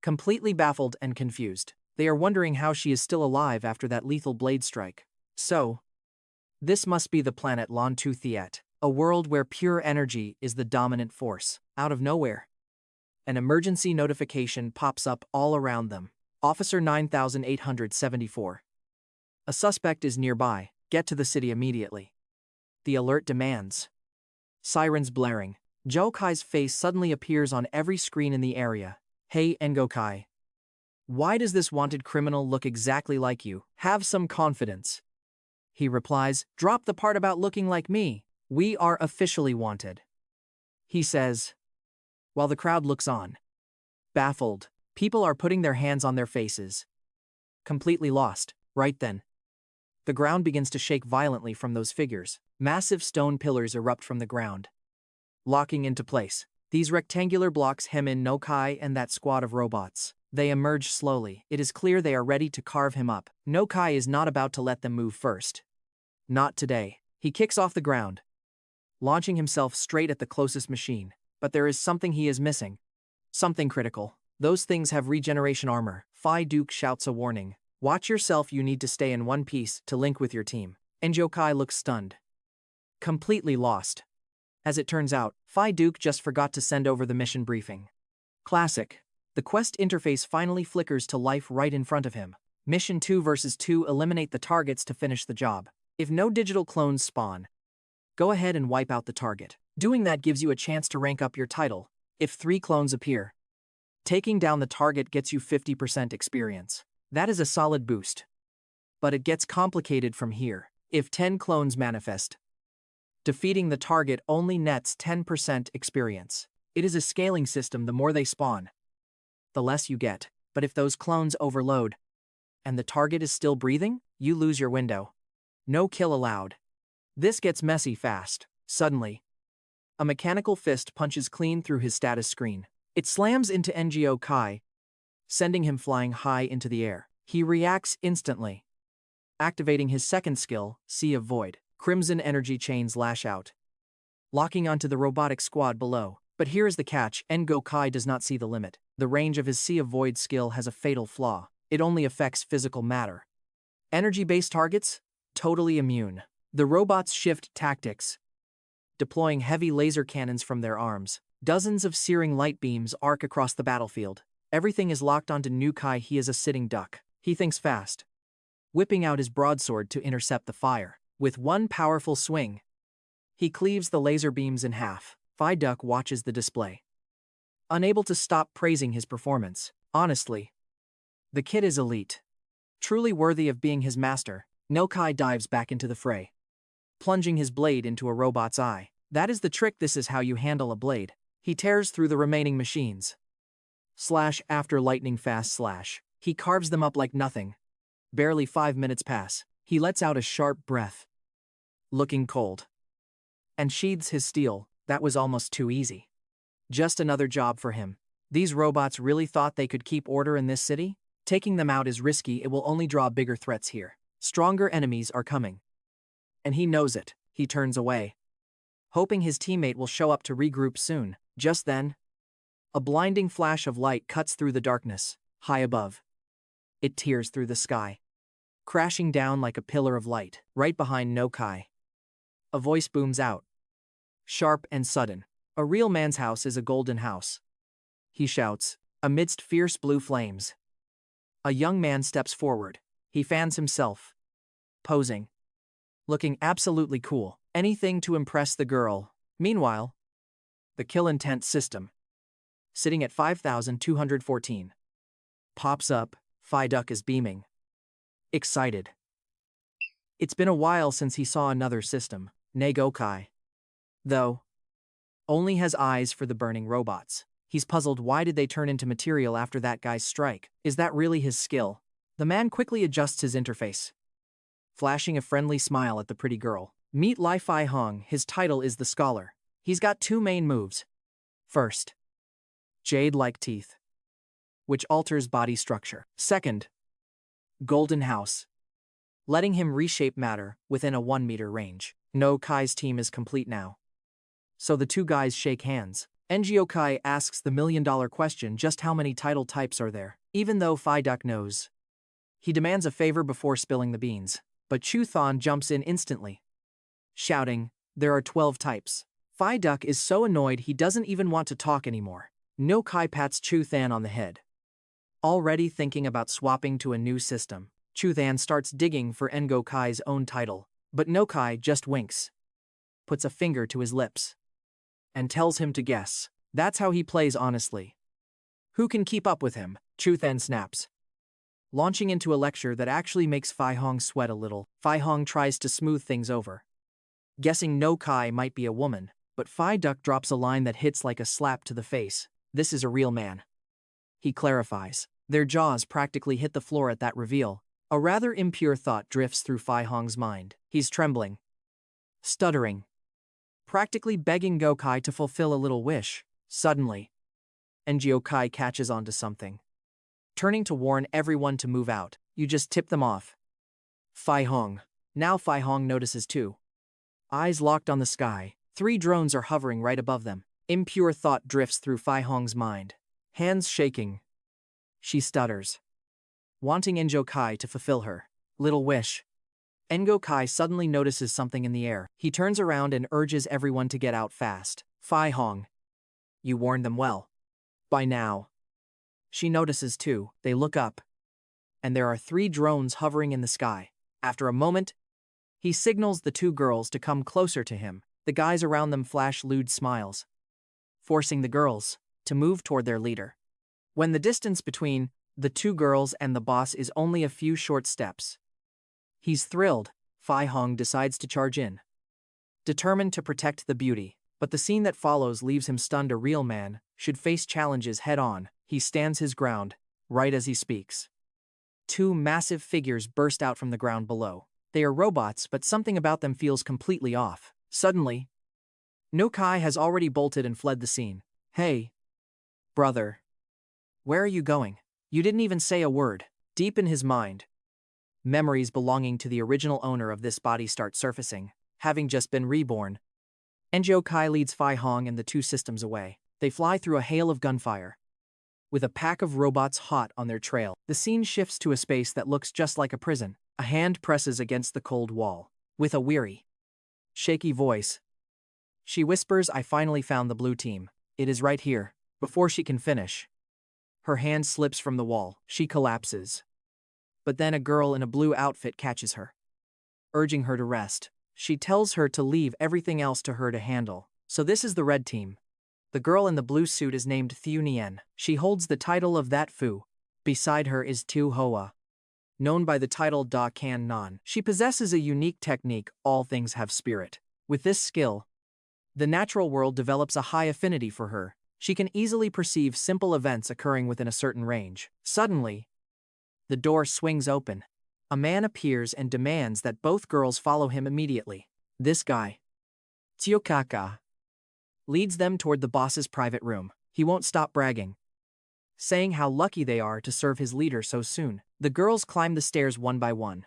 completely baffled and confused. They are wondering how she is still alive after that lethal blade strike. So, this must be the planet Lantu Thiet, a world where pure energy is the dominant force. Out of nowhere, an emergency notification pops up all around them. Officer 9874. A suspect is nearby. Get to the city immediately. The alert demands. Sirens blaring. Ngo Ky's face suddenly appears on every screen in the area. Hey, Ngo Ky. Why does this wanted criminal look exactly like you? Have some confidence, he replies. Drop the part about looking like me. We are officially wanted, he says, while the crowd looks on. Baffled, people are putting their hands on their faces, completely lost. Right then, the ground begins to shake violently from those figures. Massive stone pillars erupt from the ground, locking into place. These rectangular blocks hem in Ngo Ky and that squad of robots. They emerge slowly. It is clear they are ready to carve him up. Ngo Ky is not about to let them move first. Not today. He kicks off the ground, launching himself straight at the closest machine. But there is something he is missing. Something critical. Those things have regeneration armor. Phi Duck shouts a warning. Watch yourself, you need to stay in one piece to link with your team. Ngo Ky looks stunned, completely lost. As it turns out, Phi Duck just forgot to send over the mission briefing. Classic. The quest interface finally flickers to life right in front of him. Mission 2 vs 2: eliminate the targets to finish the job. If no digital clones spawn, go ahead and wipe out the target. Doing that gives you a chance to rank up your title. If 3 clones appear, taking down the target gets you 50% experience. That is a solid boost. But it gets complicated from here. If 10 clones manifest, defeating the target only nets 10% experience. It is a scaling system. The more they spawn, the less you get. But if those clones overload, and the target is still breathing, you lose your window. No kill allowed. This gets messy fast. Suddenly, a mechanical fist punches clean through his status screen. It slams into Ngo Ky, sending him flying high into the air. He reacts instantly, activating his second skill, Sea of Void. Crimson energy chains lash out, locking onto the robotic squad below. But here is the catch: Ngo Ky does not see the limit. The range of his Sea of Void skill has a fatal flaw. It only affects physical matter. Energy-based targets? Totally immune. The robots shift tactics, deploying heavy laser cannons from their arms. Dozens of searing light beams arc across the battlefield. Everything is locked onto Ngo Ky. He is a sitting duck. He thinks fast, whipping out his broadsword to intercept the fire. With one powerful swing, he cleaves the laser beams in half. Duck watches the display, unable to stop praising his performance. Honestly, the kid is elite, truly worthy of being his master. Ngo Ky dives back into the fray, plunging his blade into a robot's eye. That is the trick. This is how you handle a blade. He tears through the remaining machines. Slash after lightning fast slash. He carves them up like nothing. Barely 5 minutes pass. He lets out a sharp breath, looking cold, and sheathes his steel. That was almost too easy. Just another job for him. These robots really thought they could keep order in this city? Taking them out is risky. It will only draw bigger threats here. Stronger enemies are coming, and he knows it. He turns away, hoping his teammate will show up to regroup soon. Just then, a blinding flash of light cuts through the darkness. High above, it tears through the sky, crashing down like a pillar of light. Right behind Ngo Ky, a voice booms out, sharp and sudden. A real man's house is a golden house, he shouts. Amidst fierce blue flames, a young man steps forward. He fans himself, posing, looking absolutely cool. Anything to impress the girl. Meanwhile, the kill intent system, sitting at 5,214, pops up. Duck is beaming, excited. It's been a while since he saw another system. Ngo Ky, though, only has eyes for the burning robots. He's puzzled. Why did they turn into material after that guy's strike? Is that really his skill? The man quickly adjusts his interface, flashing a friendly smile at the pretty girl. Meet Li Fai Hong. His title is the Scholar. He's got 2 main moves. First, Jade-like teeth, which alters body structure. Second, Golden House, letting him reshape matter within a 1-meter range. Ngo Ky's team is complete now, so the 2 guys shake hands. Ngo Ky asks the million-dollar question: just how many title types are there? Even though Duck knows, he demands a favor before spilling the beans. But Chu Thon jumps in instantly, shouting, there are 12 types. Duck is so annoyed he doesn't even want to talk anymore. Ngo Ky pats Chu Than on the head, already thinking about swapping to a new system. Chu Than starts digging for Ngo Ky's own title, but Ngo Ky just winks, puts a finger to his lips, and tells him to guess. That's how he plays honestly. Who can keep up with him? Chu Than snaps, launching into a lecture that actually makes Fai Hong sweat a little. Fai Hong tries to smooth things over, guessing Ngo Ky might be a woman, but Duck drops a line that hits like a slap to the face. This is a real man, he clarifies. Their jaws practically hit the floor at that reveal. A rather impure thought drifts through Fai Hong's mind. He's trembling, stuttering, practically begging Ngo Ky to fulfill a little wish. Suddenly, Ngo Ky catches onto something, turning to warn everyone to move out. You just tip them off. Fai Hong. Now Fai Hong notices too. Eyes locked on the sky. 3 drones are hovering right above them. Impure thought drifts through Fai Hong's mind. Hands shaking, she stutters, wanting Ngo Ky to fulfill her little wish. Ngo Ky suddenly notices something in the air. He turns around and urges everyone to get out fast. Fai Hong, you warned them well. By now, She notices too. They look up, and there are 3 drones hovering in the sky. After a moment, he signals the 2 girls to come closer to him. The guys around them flash lewd smiles, forcing the girls to move toward their leader. When the distance between the 2 girls and the boss is only a few short steps, he's thrilled. Fai Hong decides to charge in, determined to protect the beauty. But the scene that follows leaves him stunned. A real man should face challenges head-on. He stands his ground, right as he speaks. 2 massive figures burst out from the ground below. They are robots, but something about them feels completely off. Suddenly, Ngo Ky has already bolted and fled the scene. Hey, brother. Where are you going? You didn't even say a word. Deep in his mind, memories belonging to the original owner of this body start surfacing. Having just been reborn, Ngo Ky leads Fai Hong and the 2 systems away. They fly through a hail of gunfire, with a pack of robots hot on their trail. The scene shifts to a space that looks just like a prison. A hand presses against the cold wall. With a weary, shaky voice, she whispers, "I finally found the blue team. It is right here." Before she can finish, her hand slips from the wall. She collapses. But then a girl in a blue outfit catches her, urging her to rest. She tells her to leave everything else to her to handle. So this is the red team. The girl in the blue suit is named Thieu Nien. She holds the title of that Fu. Beside her is Tu Hoa, known by the title Da Can Nan. She possesses a unique technique. All things have spirit. With this skill, the natural world develops a high affinity for her. She can easily perceive simple events occurring within a certain range. Suddenly, the door swings open. A man appears and demands that both girls follow him immediately. This guy, Ngo Ky, leads them toward the boss's private room. He won't stop bragging, saying how lucky they are to serve his leader so soon. The girls climb the stairs one by one,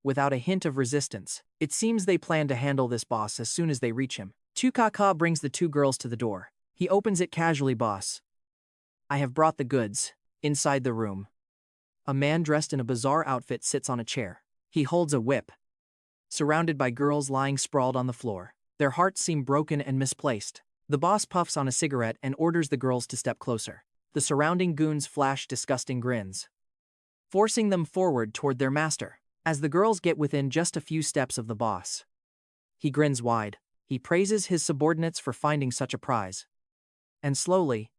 without a hint of resistance. It seems they plan to handle this boss as soon as they reach him. Ngo Ky brings the 2 girls to the door. He opens it casually. "Boss, I have brought the goods." Inside the room, a man dressed in a bizarre outfit sits on a chair. He holds a whip, surrounded by girls lying sprawled on the floor. Their hearts seem broken and misplaced. The boss puffs on a cigarette and orders the girls to step closer. The surrounding goons flash disgusting grins, forcing them forward toward their master. As the girls get within just a few steps of the boss, he grins wide. He praises his subordinates for finding such a prize. And slowly,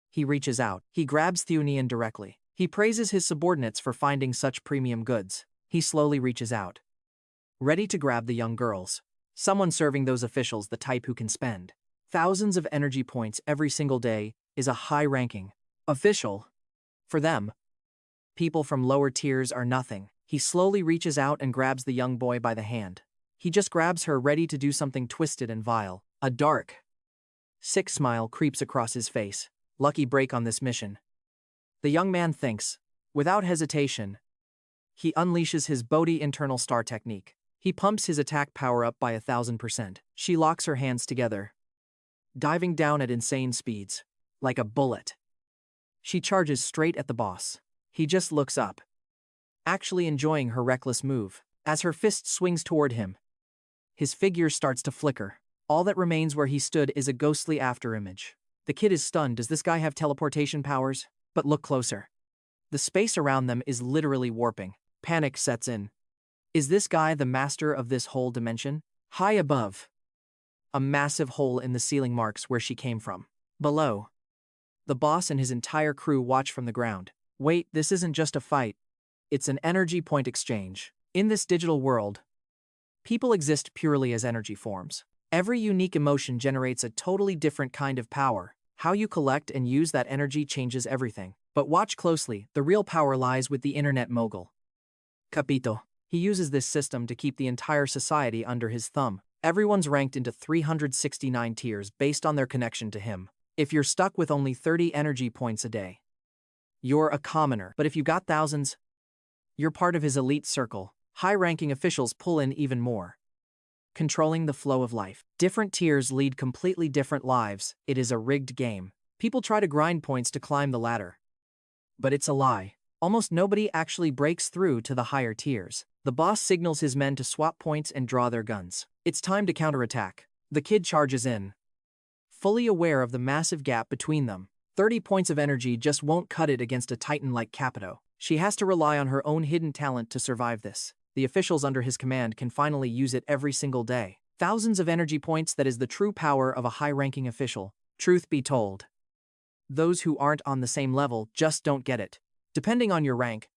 he reaches out. He grabs Thieu Nien directly. He praises his subordinates for finding such premium goods. He slowly reaches out, ready to grab the young girls. Someone serving those officials, the type who can spend thousands of energy points every single day, is a high-ranking official. For them, people from lower tiers are nothing. He slowly reaches out and grabs the young boy by the hand. He just grabs her, ready to do something twisted and vile. A dark, sick smile creeps across his face. Lucky break on this mission, the young man thinks. Without hesitation, he unleashes his Bodhi internal star technique. He pumps his attack power up by 1000%. She locks her hands together, diving down at insane speeds. Like a bullet, she charges straight at the boss. He just looks up, actually enjoying her reckless move. As her fist swings toward him, his figure starts to flicker. All that remains where he stood is a ghostly afterimage. The kid is stunned. Does this guy have teleportation powers? But look closer. The space around them is literally warping. Panic sets in. Is this guy the master of this whole dimension? High above, a massive hole in the ceiling marks where she came from. Below, the boss and his entire crew watch from the ground. Wait, this isn't just a fight. It's an energy point exchange. In this digital world, people exist purely as energy forms. Every unique emotion generates a totally different kind of power. How you collect and use that energy changes everything. But watch closely, the real power lies with the internet mogul, Capito. He uses this system to keep the entire society under his thumb. Everyone's ranked into 369 tiers based on their connection to him. If you're stuck with only 30 energy points a day, you're a commoner. But if you got thousands, you're part of his elite circle. High-ranking officials pull in even more, controlling the flow of life. Different tiers lead completely different lives. It is a rigged game. People try to grind points to climb the ladder, but it's a lie. Almost nobody actually breaks through to the higher tiers. The boss signals his men to swap points and draw their guns. It's time to counterattack. The kid charges in, fully aware of the massive gap between them. 30 points of energy just won't cut it against a titan like Capito. She has to rely on her own hidden talent to survive this. The officials under his command can finally use it every single day. Thousands of energy points, that is the true power of a high-ranking official. Truth be told, those who aren't on the same level just don't get it. Depending on your rank,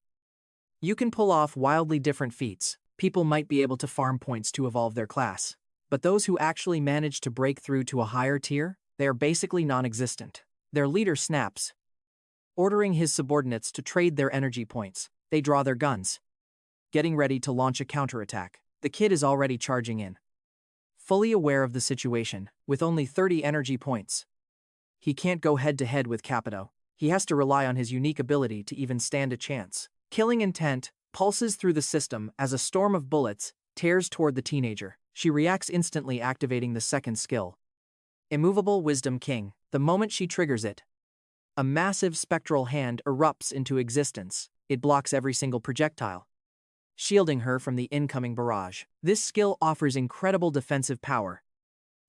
you can pull off wildly different feats. People might be able to farm points to evolve their class, but those who actually manage to break through to a higher tier, they are basically non-existent. Their leader snaps, ordering his subordinates to trade their energy points. They draw their guns, getting ready to launch a counterattack. The kid is already charging in, fully aware of the situation. With only 30 energy points, he can't go head-to-head with Capito. He has to rely on his unique ability to even stand a chance. Killing intent pulses through the system as a storm of bullets tears toward the teenager. She reacts instantly, activating the second skill, Immovable Wisdom King. The moment she triggers it, a massive spectral hand erupts into existence. It blocks every single projectile, shielding her from the incoming barrage. This skill offers incredible defensive power,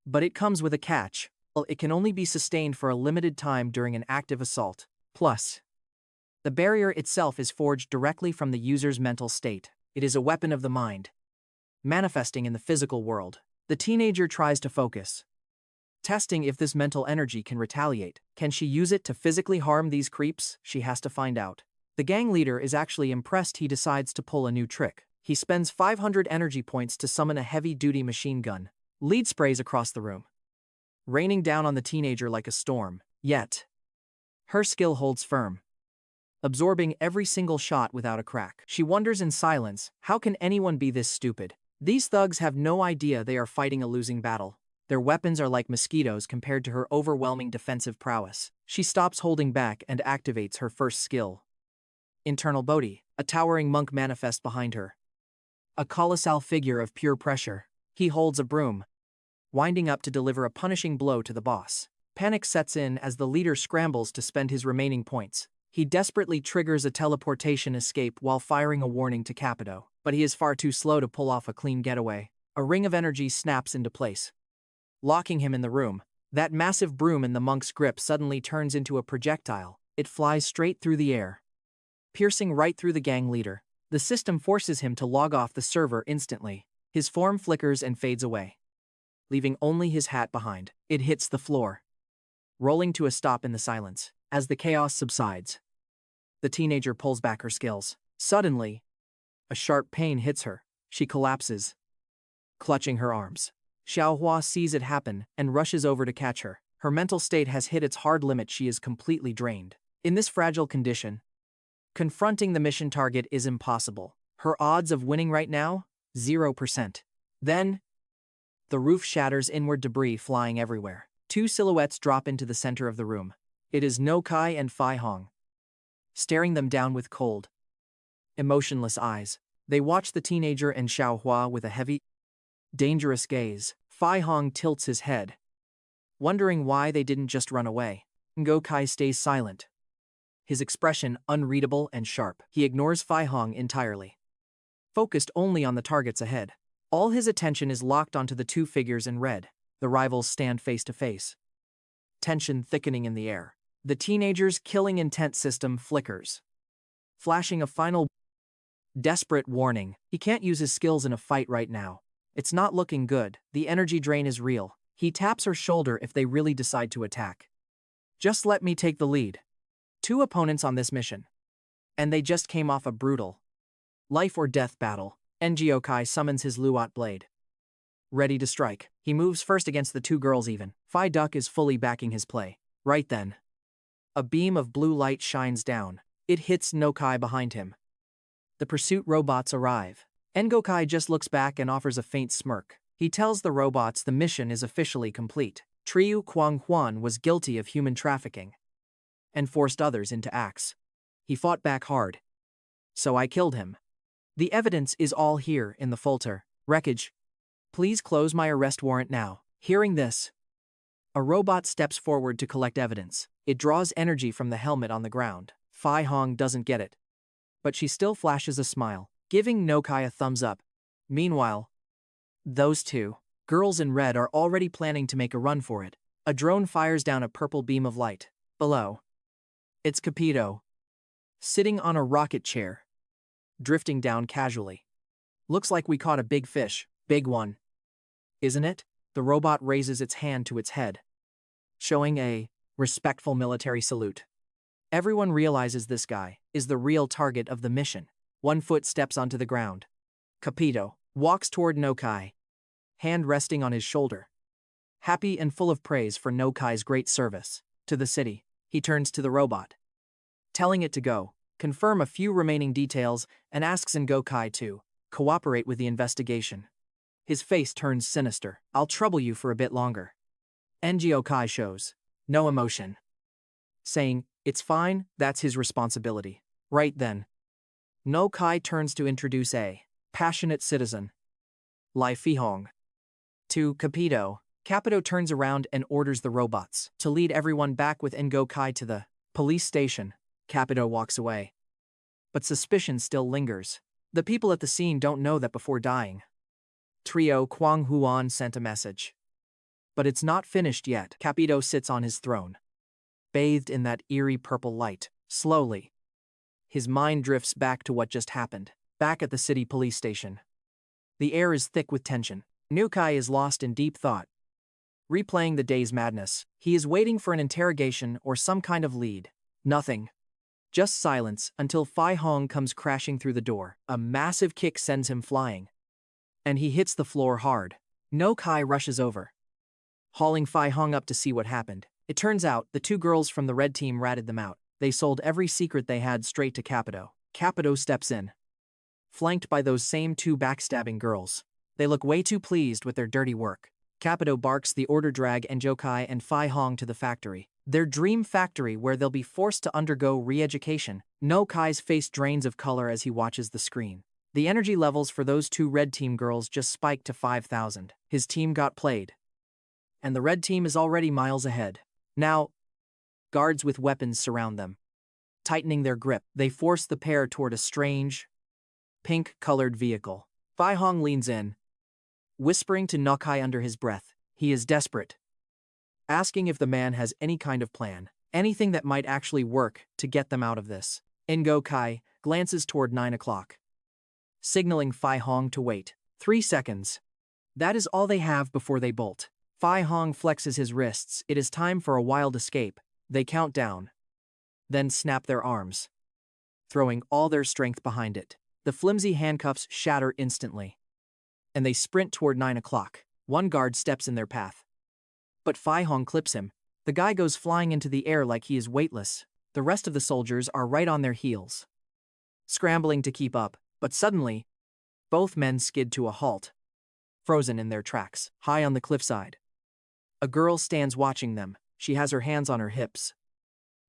but it comes with a catch. It can only be sustained for a limited time during an active assault. Plus, the barrier itself is forged directly from the user's mental state. It is a weapon of the mind, manifesting in the physical world. The teenager tries to focus, testing if this mental energy can retaliate. Can she use it to physically harm these creeps? She has to find out. The gang leader is actually impressed. He decides to pull a new trick. He spends 500 energy points to summon a heavy-duty machine gun. Lead sprays across the room, raining down on the teenager like a storm. Yet, her skill holds firm, absorbing every single shot without a crack. She wonders in silence, how can anyone be this stupid? These thugs have no idea they are fighting a losing battle. Their weapons are like mosquitoes compared to her overwhelming defensive prowess. She stops holding back and activates her first skill, Internal Bodhi. A towering monk manifests behind her, a colossal figure of pure pressure. He holds a broom, winding up to deliver a punishing blow to the boss. Panic sets in as the leader scrambles to spend his remaining points. He desperately triggers a teleportation escape while firing a warning to Capito, but he is far too slow to pull off a clean getaway. A ring of energy snaps into place, locking him in the room. That massive broom in the monk's grip suddenly turns into a projectile. It flies straight through the air, piercing right through the gang leader. The system forces him to log off the server instantly. His form flickers and fades away, leaving only his hat behind. It hits the floor, rolling to a stop in the silence. As the chaos subsides, the teenager pulls back her skills. Suddenly, a sharp pain hits her. She collapses, clutching her arms. Xiaohua sees it happen and rushes over to catch her. Her mental state has hit its hard limit. She is completely drained. In this fragile condition, confronting the mission target is impossible. Her odds of winning right now? 0%. Then, the roof shatters, inward debris flying everywhere. Two silhouettes drop into the center of the room. It is Ngo Ky and Fai Hong, staring them down with cold, emotionless eyes. They watch the teenager and Xiaohua with a heavy, dangerous gaze. Fai Hong tilts his head, wondering why they didn't just run away. Ngo Ky stays silent, his expression unreadable and sharp. He ignores Fai Hong entirely, focused only on the targets ahead. All his attention is locked onto the two figures in red. The rivals stand face to face, tension thickening in the air. The teenager's killing intent system flickers, flashing a final, desperate warning. He can't use his skills in a fight right now. It's not looking good. The energy drain is real. He taps her shoulder if they really decide to attack. Just let me take the lead. Two opponents on this mission, and they just came off a brutal, life or death battle. Ngo Ky summons his Luot blade, ready to strike. He moves first against the two girls even. Phi Duck is fully backing his play. Right then, a beam of blue light shines down. It hits Ngo Ky behind him. The pursuit robots arrive. Ngo Ky just looks back and offers a faint smirk. He tells the robots the mission is officially complete. Triu Quang Huan was guilty of human trafficking and forced others into acts. He fought back hard, so I killed him. The evidence is all here in the folder. Wreckage. Please close my arrest warrant now. Hearing this, a robot steps forward to collect evidence. It draws energy from the helmet on the ground. Fai Hong doesn't get it, but she still flashes a smile, giving Ngo Ky a thumbs up. Meanwhile, those two girls in red are already planning to make a run for it. A drone fires down a purple beam of light, Below, it's Capito, sitting on a rocket chair, drifting down casually. Looks like we caught a big fish, big one. Isn't it? The robot raises its hand to its head, showing a respectful military salute. Everyone realizes this guy is the real target of the mission. One foot steps onto the ground. Capito walks toward Ngo Ky, hand resting on his shoulder. Happy and full of praise for Ngo Ky's great service to the city, he turns to the robot, telling it to go, confirm a few remaining details, and asks Ngo Ky to cooperate with the investigation. His face turns sinister. I'll trouble you for a bit longer. Ngo Ky shows no emotion, saying, it's fine, that's his responsibility. Right then, Ngo Ky turns to introduce a passionate citizen, Lai Fihong, to Capito. Capito turns around and orders the robots to lead everyone back with Ngo Ky to the police station. Capito walks away. But suspicion still lingers. The people at the scene don't know that before dying, Trio Kwang Huan sent a message. But it's not finished yet. Capito sits on his throne, bathed in that eerie purple light. Slowly, his mind drifts back to what just happened, back at the city police station. The air is thick with tension. Ngo Ky is lost in deep thought, replaying the day's madness. He is waiting for an interrogation or some kind of lead. Nothing. Just silence until Fai Hong comes crashing through the door. A massive kick sends him flying, and he hits the floor hard. Ngo Ky rushes over, hauling Fai Hong up to see what happened. It turns out the two girls from the red team ratted them out. They sold every secret they had straight to Capito. Capito steps in, flanked by those same two backstabbing girls. They look way too pleased with their dirty work. Capito barks the order drag Ngo Ky and Fai Hong to the factory. Their dream factory where they'll be forced to undergo re-education. Ngo Ky's face drains of color as he watches the screen. The energy levels for those two red team girls just spiked to 5,000. His team got played, and the red team is already miles ahead. Now, guards with weapons surround them. Tightening their grip, they force the pair toward a strange, pink-colored vehicle. Fai Hong leans in, whispering to Ngo Ky under his breath. He is desperate, asking if the man has any kind of plan, anything that might actually work to get them out of this. Ngo Ky glances toward 9 o'clock, signaling Fai Hong to wait. 3 seconds. That is all they have before they bolt. Fai Hong flexes his wrists. It is time for a wild escape. They count down, then snap their arms, throwing all their strength behind it. The flimsy handcuffs shatter instantly, and they sprint toward 9 o'clock. One guard steps in their path, but Fai Hong clips him. The guy goes flying into the air like he is weightless. The rest of the soldiers are right on their heels, scrambling to keep up, but suddenly, both men skid to a halt, frozen in their tracks. High on the cliffside, a girl stands watching them. She has her hands on her hips,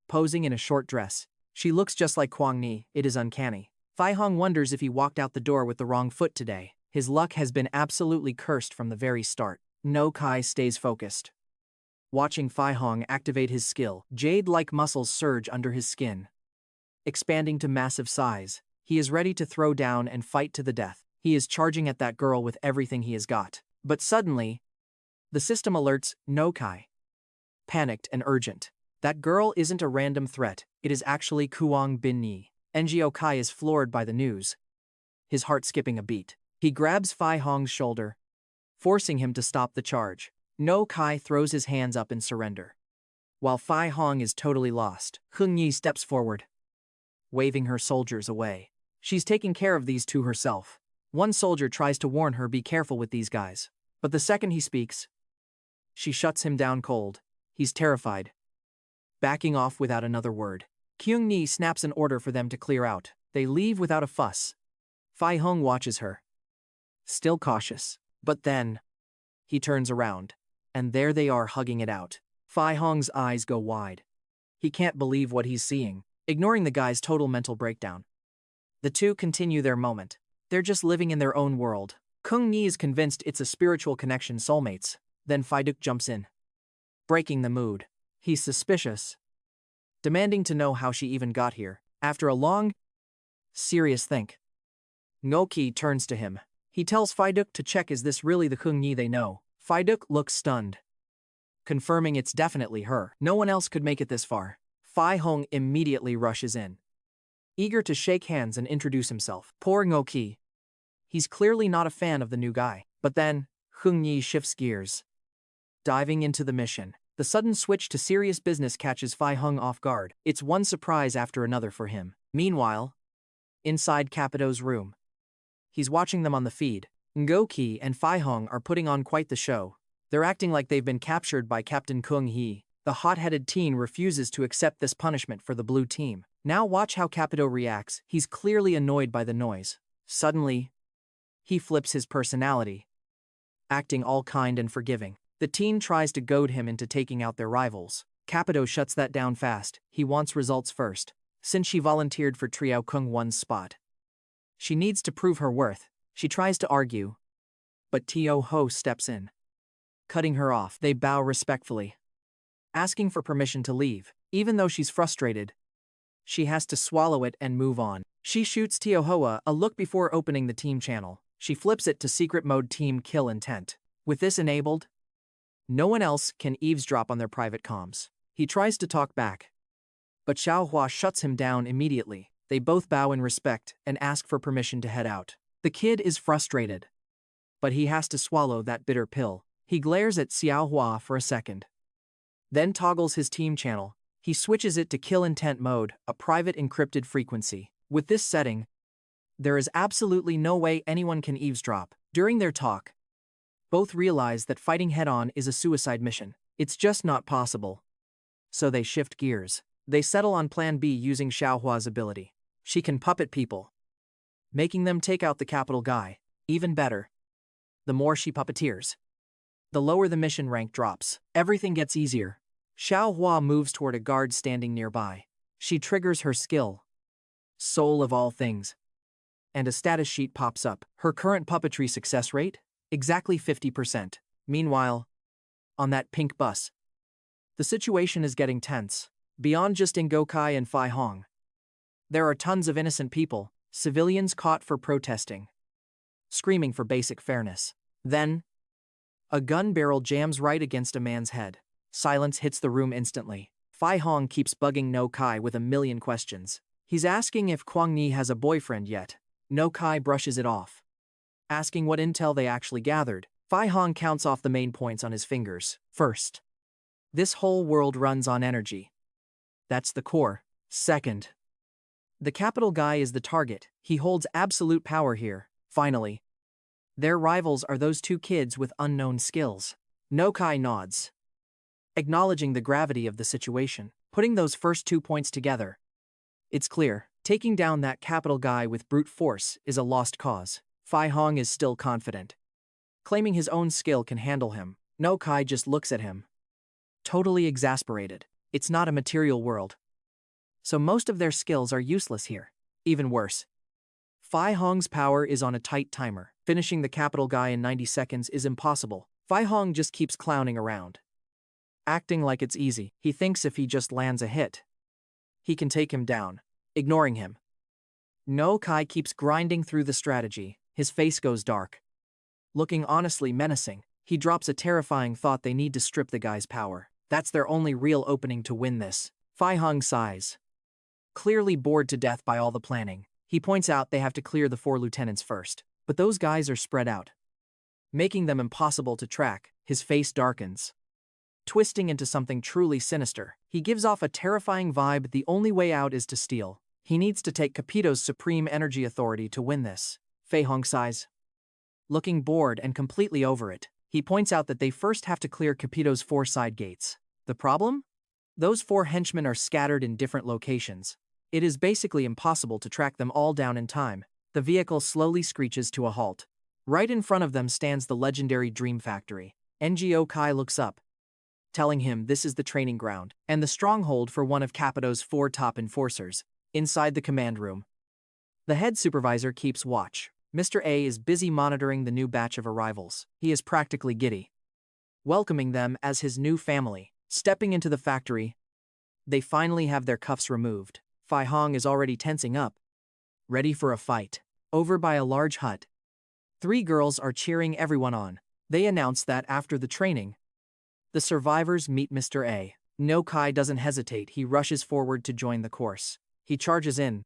posing in a short dress. She looks just like Kwang Ni. It is uncanny. Fai Hong wonders if he walked out the door with the wrong foot today. His luck has been absolutely cursed from the very start. Ngo Ky stays focused, watching Fai Hong activate his skill. Jade-like muscles surge under his skin, expanding to massive size. He is ready to throw down and fight to the death. He is charging at that girl with everything he has got. But suddenly, the system alerts Ngo Ky, panicked and urgent. That girl isn't a random threat. It is actually Kuang Bin Ni. Ngo Ky is floored by the news, his heart skipping a beat. He grabs Fai Hong's shoulder, forcing him to stop the charge. Ngo Ky throws his hands up in surrender, while Fai Hong is totally lost. Hung Yi steps forward, waving her soldiers away. She's taking care of these two herself. One soldier tries to warn her, be careful with these guys. But the second he speaks, she shuts him down cold. He's terrified, backing off without another word. Kyung Ni snaps an order for them to clear out. They leave without a fuss. Fai Hong watches her, still cautious. But then, he turns around, and there they are hugging it out. Fai Hong's eyes go wide. He can't believe what he's seeing, ignoring the guy's total mental breakdown. The two continue their moment. They're just living in their own world. Kung Ni is convinced it's a spiritual connection, soulmates. Then Fai Duk jumps in, breaking the mood. He's suspicious, demanding to know how she even got here. After a long, serious think, Ngo Ky turns to him. He tells Fai Duk to check, is this really the Kung Ni they know? Fai Duk looks stunned, confirming it's definitely her. No one else could make it this far. Fai Hong immediately rushes in, eager to shake hands and introduce himself. Poor Ngo Ky. He's clearly not a fan of the new guy. But then, Hung Yi shifts gears, diving into the mission. The sudden switch to serious business catches Fai Hong off guard. It's one surprise after another for him. Meanwhile, inside Capito's room, he's watching them on the feed. Ngo Ky and Fai Hong are putting on quite the show. They're acting like they've been captured by Captain Kung Hee. The hot-headed teen refuses to accept this punishment for the blue team. Now watch how Capito reacts. He's clearly annoyed by the noise. Suddenly, he flips his personality, acting all kind and forgiving. The teen tries to goad him into taking out their rivals. Capito shuts that down fast. He wants results first. Since she volunteered for Trio Kung Won's spot, she needs to prove her worth. She tries to argue, but Tio Ho steps in, cutting her off. They bow respectfully, asking for permission to leave. Even though she's frustrated, she has to swallow it and move on. She shoots Tio Hoa a look before opening the team channel. She flips it to secret mode team kill intent. With this enabled, no one else can eavesdrop on their private comms. He tries to talk back, but Xiaohua shuts him down immediately. They both bow in respect and ask for permission to head out. The kid is frustrated, but he has to swallow that bitter pill. He glares at Xiaohua for a second, then toggles his team channel. He switches it to kill intent mode, a private encrypted frequency. With this setting, there is absolutely no way anyone can eavesdrop. During their talk, both realize that fighting head-on is a suicide mission. It's just not possible. So they shift gears. They settle on Plan B using Xiaohua's ability. She can puppet people, making them take out the capital guy. Even better, the more she puppeteers, the lower the mission rank drops. Everything gets easier. Xiaohua moves toward a guard standing nearby. She triggers her skill, Soul of All Things, and a status sheet pops up. Her current puppetry success rate? Exactly 50%. Meanwhile, on that pink bus, the situation is getting tense. Beyond just Ngo Ky and Fai Hong, there are tons of innocent people, civilians caught for protesting, screaming for basic fairness. Then, a gun barrel jams right against a man's head. Silence hits the room instantly. Fai Hong keeps bugging Ngo Ky with a million questions. He's asking if Kwang Ni has a boyfriend yet. Ngo Ky brushes it off, asking what intel they actually gathered. Fai Hong counts off the main points on his fingers. First, this whole world runs on energy. That's the core. Second, the capital guy is the target. He holds absolute power here. Finally, their rivals are those two kids with unknown skills. Ngo Ky nods, acknowledging the gravity of the situation. Putting those first 2 points together, it's clear, taking down that capital guy with brute force is a lost cause. Fai Hong is still confident, claiming his own skill can handle him. Ngo Ky just looks at him, totally exasperated. It's not a material world, so most of their skills are useless here. Even worse, Fai Hong's power is on a tight timer. Finishing the capital guy in 90 seconds is impossible. Fai Hong just keeps clowning around, acting like it's easy. He thinks if he just lands a hit, he can take him down. Ignoring him, Ngo Ky keeps grinding through the strategy. His face goes dark, looking honestly menacing. He drops a terrifying thought: they need to strip the guy's power. That's their only real opening to win this. Fai Hong sighs, clearly bored to death by all the planning. He points out they have to clear the 4 lieutenants first, but those guys are spread out, making them impossible to track. His face darkens, twisting into something truly sinister. He gives off a terrifying vibe. The only way out is to steal. He needs to take Capito's supreme energy authority to win this. Fai Hong sighs, looking bored and completely over it. He points out that they first have to clear Capito's 4 side gates. The problem? Those 4 henchmen are scattered in different locations. It is basically impossible to track them all down in time. The vehicle slowly screeches to a halt. Right in front of them stands the legendary Dream Factory. Ngo Ky looks up, telling him this is the training ground and the stronghold for one of Capito's 4 top enforcers. Inside the command room, the head supervisor keeps watch. Mr. A is busy monitoring the new batch of arrivals. He is practically giddy, welcoming them as his new family. Stepping into the factory, they finally have their cuffs removed. Fai Hong is already tensing up, ready for a fight. Over by a large hut, 3 girls are cheering everyone on. They announce that after the training, the survivors meet Mr. A. Ngo Ky doesn't hesitate, he rushes forward to join the course. He charges in,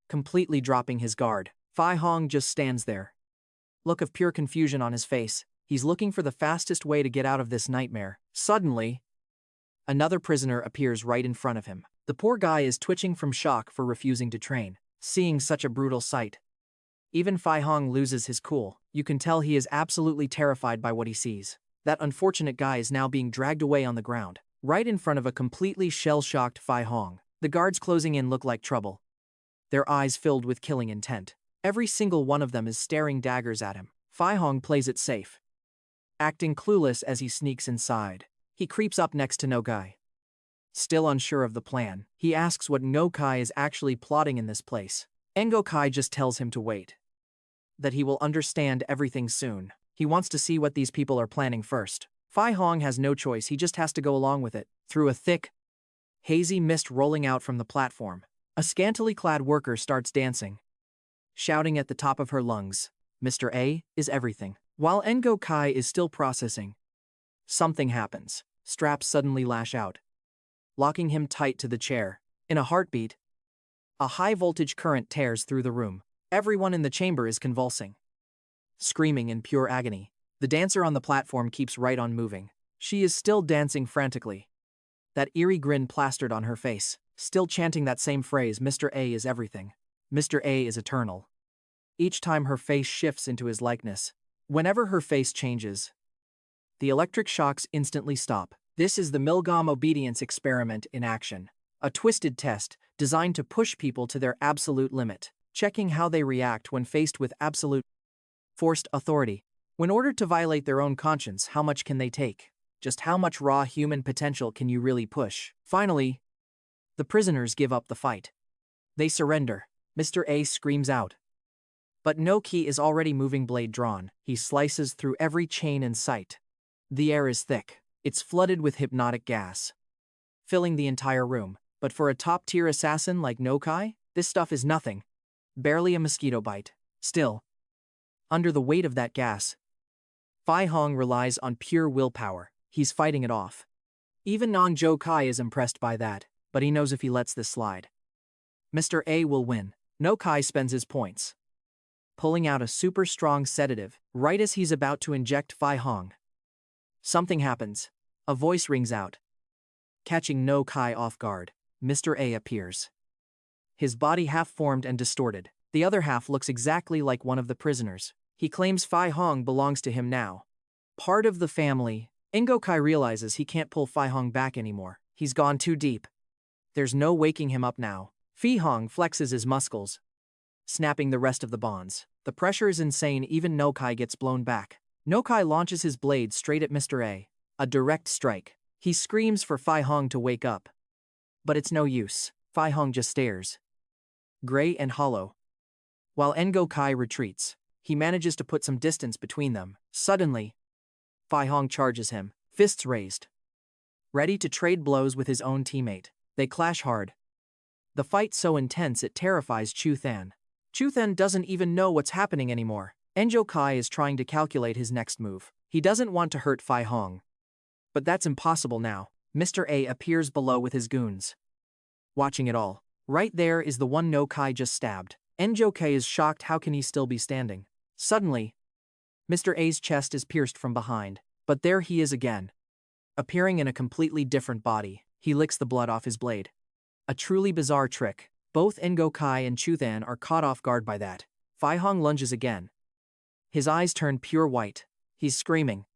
completely dropping his guard. Fai Hong just stands there. Look of pure confusion on his face. He's looking for the fastest way to get out of this nightmare. Suddenly, another prisoner appears right in front of him. The poor guy is twitching from shock for refusing to train. Seeing such a brutal sight, even Fai Hong loses his cool. You can tell he is absolutely terrified by what he sees. That unfortunate guy is now being dragged away on the ground, right in front of a completely shell-shocked Fai Hong. The guards closing in look like trouble, their eyes filled with killing intent. Every single one of them is staring daggers at him. Fai Hong plays it safe, acting clueless as he sneaks inside. He creeps up next to Ngo Ky. Still unsure of the plan, he asks what Ngo Ky is actually plotting in this place. Ngo Ky just tells him to wait, that he will understand everything soon. He wants to see what these people are planning first. Fai Hong has no choice, he just has to go along with it. Through a thick, hazy mist rolling out from the platform, a scantily clad worker starts dancing, shouting at the top of her lungs, "Mr. A is everything." While Ngo Ky is still processing, something happens. Straps suddenly lash out, locking him tight to the chair. In a heartbeat, a high-voltage current tears through the room. Everyone in the chamber is convulsing, screaming in pure agony. The dancer on the platform keeps right on moving. She is still dancing frantically, that eerie grin plastered on her face, still chanting that same phrase, "Mr. A is everything. Mr. A is eternal." Each time her face shifts into his likeness. Whenever her face changes, the electric shocks instantly stop. This is the Milgom obedience experiment in action. A twisted test designed to push people to their absolute limit, checking how they react when faced with absolute forced authority. When ordered to violate their own conscience, how much can they take? Just how much raw human potential can you really push? Finally, the prisoners give up the fight. They surrender. Mr. A screams out. But Ngo Ky is already moving, blade drawn. He slices through every chain in sight. The air is thick. It's flooded with hypnotic gas, filling the entire room. But for a top-tier assassin like Ngo Ky, this stuff is nothing. Barely a mosquito bite. Still, under the weight of that gas, Fai Hong relies on pure willpower. He's fighting it off. Even Ngo Ky is impressed by that, but he knows if he lets this slide, Mr. A will win. Ngo Ky spends his points, pulling out a super strong sedative right as he's about to inject Fai Hong. Something happens. A voice rings out, catching Ngo Ky off guard. Mr. A appears, his body half-formed and distorted. The other half looks exactly like one of the prisoners. He claims Fai Hong belongs to him now, part of the family. Ngo Ky realizes he can't pull Fai Hong back anymore. He's gone too deep. There's no waking him up now. Fai Hong flexes his muscles, snapping the rest of the bonds. The pressure is insane, even Ngo Ky gets blown back. Ngo Ky launches his blade straight at Mr. A direct strike. He screams for Fai Hong to wake up, but it's no use. Fai Hong just stares, gray and hollow. While Ngo Ky retreats, he manages to put some distance between them. Suddenly, Fai Hong charges him, fists raised, ready to trade blows with his own teammate. They clash hard. The fight so intense it terrifies Chu Than. Chu Than doesn't even know what's happening anymore. Ngo Ky is trying to calculate his next move. He doesn't want to hurt Fai Hong, but that's impossible now. Mr. A appears below with his goons, watching it all. Right there is the one Ngo Ky just stabbed. Ngo Ky is shocked, how can he still be standing? Suddenly, Mr. A's chest is pierced from behind, but there he is again, appearing in a completely different body. He licks the blood off his blade. A truly bizarre trick. Both Ngo Ky and Chu Than are caught off guard by that. Fai Hong lunges again. His eyes turn pure white. He's screaming,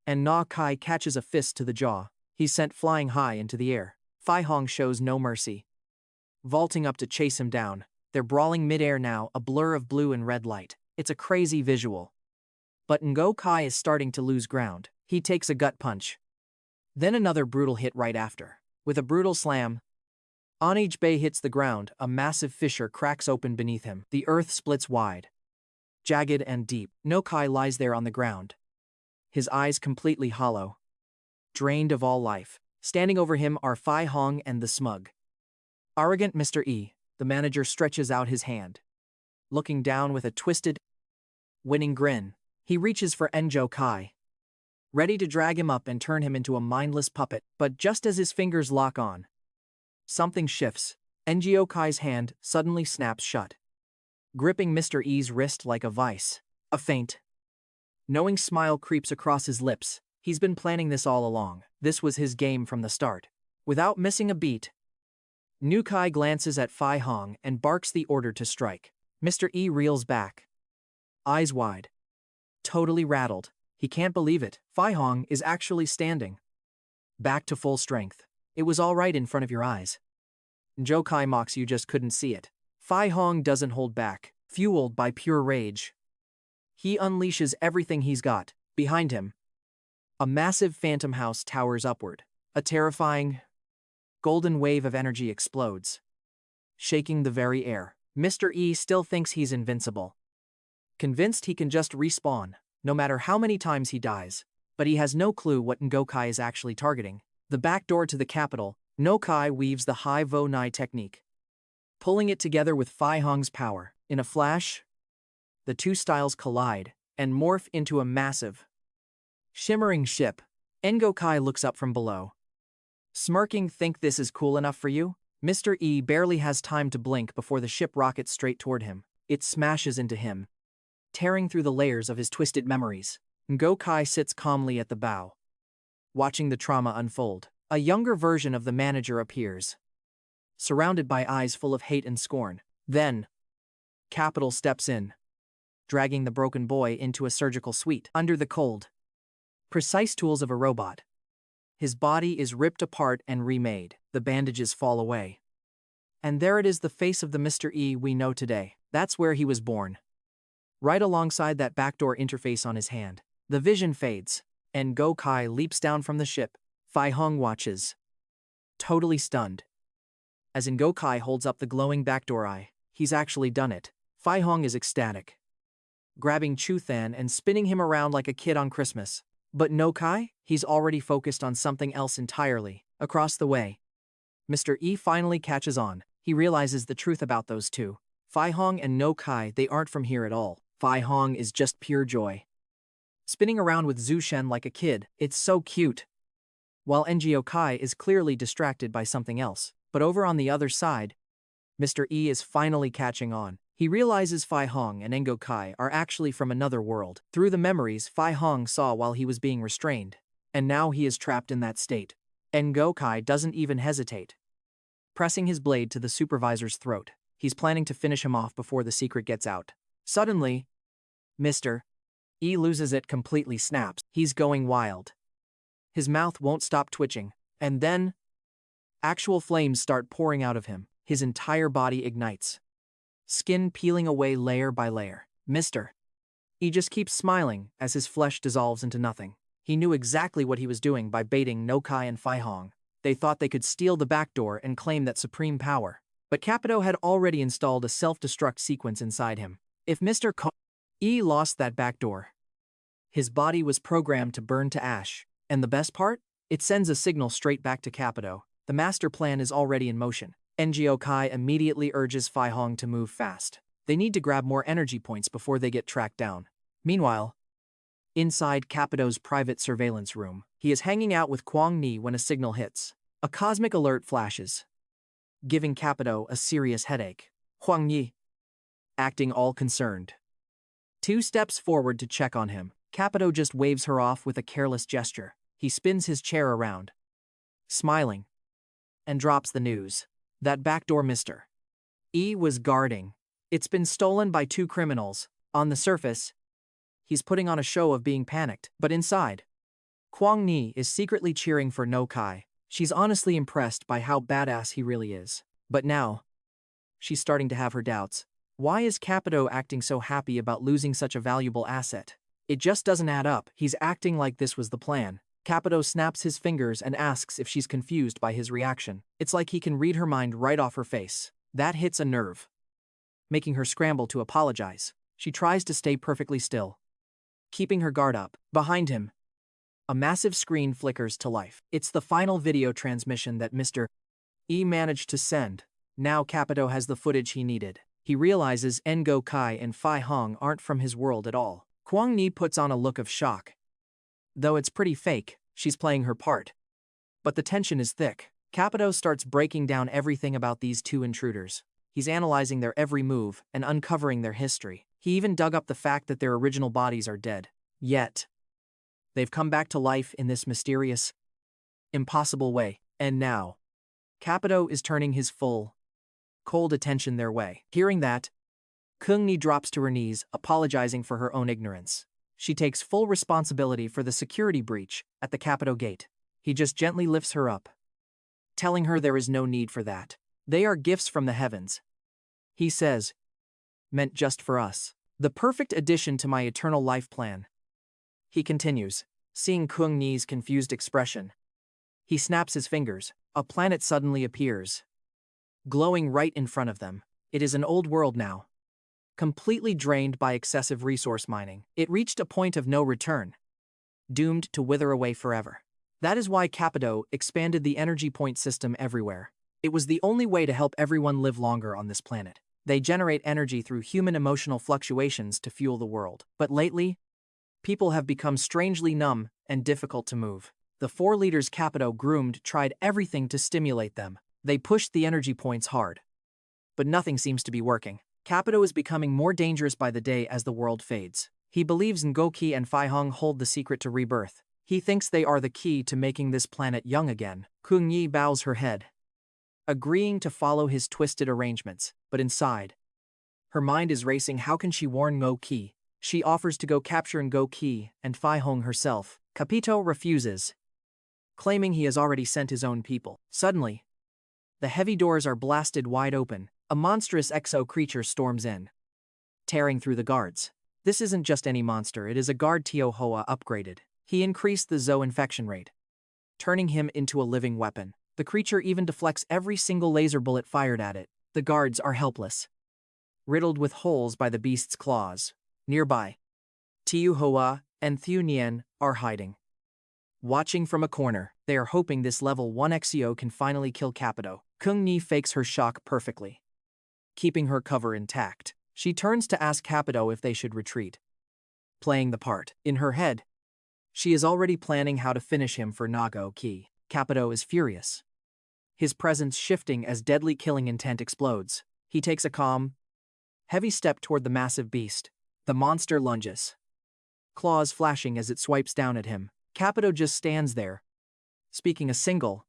and Ngo Ky catches a fist to the jaw. He's sent flying high into the air. Fai Hong shows no mercy, vaulting up to chase him down. They're brawling midair now, a blur of blue and red light. It's a crazy visual. But Ngo Ky is starting to lose ground. He takes a gut punch, then another brutal hit right after. With a brutal slam, Onij Bay hits the ground. A massive fissure cracks open beneath him. The earth splits wide, jagged and deep. Ngo Ky lies there on the ground, his eyes completely hollow, drained of all life. Standing over him are Fai Hong and the smug, arrogant Mr. E. The manager stretches out his hand, looking down with a twisted, winning grin. He reaches for Ngo Ky, ready to drag him up and turn him into a mindless puppet. But just as his fingers lock on, something shifts. Ngo Ky's hand suddenly snaps shut, gripping Mr. E's wrist like a vice. A faint, knowing smile creeps across his lips. He's been planning this all along. This was his game from the start. Without missing a beat, Ngo Ky glances at Fai Hong and barks the order to strike. Mr. E reels back, eyes wide, totally rattled. He can't believe it. Fai Hong is actually standing, back to full strength. It was all right in front of your eyes. Ngo Ky mocks, you just couldn't see it. Fai Hong doesn't hold back, fueled by pure rage. He unleashes everything he's got. Behind him, a massive phantom house towers upward. A terrifying, golden wave of energy explodes, shaking the very air. Mr. E still thinks he's invincible, convinced he can just respawn, no matter how many times he dies. But he has no clue what Ngo Ky is actually targeting. The back door to the capital. Ngo Ky weaves the high vo nai technique, pulling it together with Fai Hong's power. In a flash, the two styles collide and morph into a massive, shimmering ship. Ngo Ky looks up from below, smirking. Think this is cool enough for you? Mr. E barely has time to blink before the ship rockets straight toward him. It smashes into him, tearing through the layers of his twisted memories. Ngo Ky sits calmly at the bow, watching the trauma unfold. A younger version of the manager appears, surrounded by eyes full of hate and scorn. Then, Capital steps in, dragging the broken boy into a surgical suite. Under the cold, precise tools of a robot, his body is ripped apart and remade. The bandages fall away, and there it is, the face of the Mr. E we know today. That's where he was born, right alongside that backdoor interface on his hand. The vision fades, and Ngo Ky leaps down from the ship. Fai Hong watches, totally stunned, as Ngo Ky holds up the glowing backdoor eye. He's actually done it. Fai Hong is ecstatic, grabbing Chu Than and spinning him around like a kid on Christmas. But Ngo Ky? He's already focused on something else entirely. Across the way, Mr. E finally catches on. He realizes the truth about those two. Fai Hong and Ngo Ky, they aren't from here at all. Fai Hong is just pure joy, spinning around with Zhu Shen like a kid. It's so cute. While Ngo Ky is clearly distracted by something else. But over on the other side, Mr. E is finally catching on. He realizes Fai Hong and Ngo Ky are actually from another world, through the memories Fai Hong saw while he was being restrained. And now he is trapped in that state. Ngo Ky doesn't even hesitate, pressing his blade to the supervisor's throat. He's planning to finish him off before the secret gets out. Suddenly, Mr. E loses it completely, snaps. He's going wild. His mouth won't stop twitching, and then actual flames start pouring out of him. His entire body ignites, skin peeling away layer by layer. Mr. E just keeps smiling as his flesh dissolves into nothing. He knew exactly what he was doing by baiting Ngo Ky and Fai Hong. They thought they could steal the back door and claim that supreme power. But Capito had already installed a self-destruct sequence inside him. If Mr. E lost that back door, his body was programmed to burn to ash. And the best part? It sends a signal straight back to Capito. The master plan is already in motion. Ngo Ky immediately urges Fai Hong to move fast. They need to grab more energy points before they get tracked down. Meanwhile, inside Capito's private surveillance room, he is hanging out with Kwang Ni when a signal hits. A cosmic alert flashes, giving Capito a serious headache. Kwang Ni, acting all concerned, 2 steps forward to check on him. Capito just waves her off with a careless gesture. He spins his chair around, smiling, and drops the news. That backdoor Mr. E was guarding. It's been stolen by 2 criminals. On the surface, he's putting on a show of being panicked. But inside, Kwang Ni is secretly cheering for Ngo Ky. She's honestly impressed by how badass he really is. But now, she's starting to have her doubts. Why is Capito acting so happy about losing such a valuable asset? It just doesn't add up. He's acting like this was the plan. Capito snaps his fingers and asks if she's confused by his reaction. It's like he can read her mind right off her face. That hits a nerve, making her scramble to apologize. She tries to stay perfectly still, keeping her guard up. Behind him, a massive screen flickers to life. It's the final video transmission that Mr. E managed to send. Now Capito has the footage he needed. He realizes Ngo Ky and Fai Hong aren't from his world at all. Kwang Ni puts on a look of shock, Though it's pretty fake, she's playing her part. But the tension is thick. Capito starts breaking down everything about these two intruders. He's analyzing their every move and uncovering their history. He even dug up the fact that their original bodies are dead. Yet, they've come back to life in this mysterious, impossible way. And now, Capito is turning his full, cold attention their way. Hearing that, Ngo Ky drops to her knees, apologizing for her own ignorance. She takes full responsibility for the security breach at the Capito gate. He just gently lifts her up, telling her there is no need for that. They are gifts from the heavens, he says, meant just for us. The perfect addition to my eternal life plan. He continues, seeing Ngo Ky's confused expression. He snaps his fingers. A planet suddenly appears, glowing right in front of them. It is an old world now, completely drained by excessive resource mining. It reached a point of no return, doomed to wither away forever. That is why Capito expanded the energy point system everywhere. It was the only way to help everyone live longer on this planet. They generate energy through human emotional fluctuations to fuel the world. But lately, people have become strangely numb and difficult to move. The 4 leaders Capito groomed tried everything to stimulate them. They pushed the energy points hard, but nothing seems to be working. Capito is becoming more dangerous by the day as the world fades. He believes Ngo Ky and Phai Hong hold the secret to rebirth. He thinks they are the key to making this planet young again. Ngo Ky bows her head, agreeing to follow his twisted arrangements, but inside, her mind is racing. How can she warn Ngo Ky? She offers to go capture Ngo Ky and Phai Hong herself. Capito refuses, claiming he has already sent his own people. Suddenly, the heavy doors are blasted wide open. A monstrous exo creature storms in, tearing through the guards. This isn't just any monster, it is a guard Tio Hoa upgraded. He increased the Zo infection rate, turning him into a living weapon. The creature even deflects every single laser bullet fired at it. The guards are helpless, riddled with holes by the beast's claws. Nearby, Tio Hoa and Thieu Nien are hiding, watching from a corner. They are hoping this level 1 XEO can finally kill Capito. Ngo Ky fakes her shock perfectly, keeping her cover intact. She turns to ask Capito if they should retreat, playing the part. In her head, she is already planning how to finish him for Ngo Ky. Capito is furious, his presence shifting as deadly killing intent explodes. He takes a calm, heavy step toward the massive beast. The monster lunges, claws flashing as it swipes down at him. Capito just stands there, speaking a single,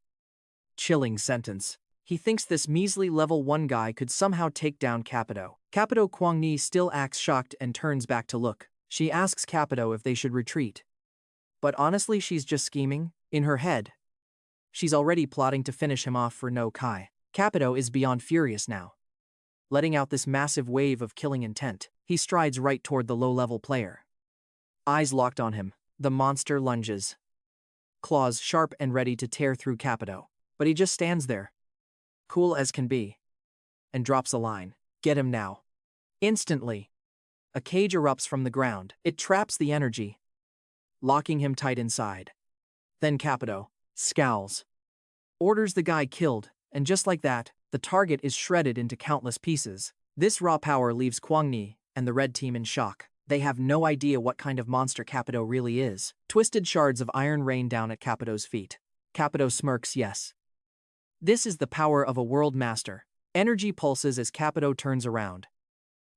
chilling sentence. He thinks this measly level 1 guy could somehow take down Capito. Capito Ngo Ky still acts shocked and turns back to look. She asks Capito if they should retreat. But honestly, she's just scheming. In her head, she's already plotting to finish him off for Ngo Ky. Capito is beyond furious now, letting out this massive wave of killing intent. He strides right toward the low-level player, eyes locked on him. The monster lunges, claws sharp and ready to tear through Capito. But he just stands there, cool as can be, and drops a line. Get him now. Instantly, a cage erupts from the ground. It traps the energy, locking him tight inside. Then Capito scowls, orders the guy killed, and just like that, the target is shredded into countless pieces. This raw power leaves Ngo Ky and the red team in shock. They have no idea what kind of monster Capito really is. Twisted shards of iron rain down at Capito's feet. Capito smirks yes. This is the power of a world master. Energy pulses as Capito turns around,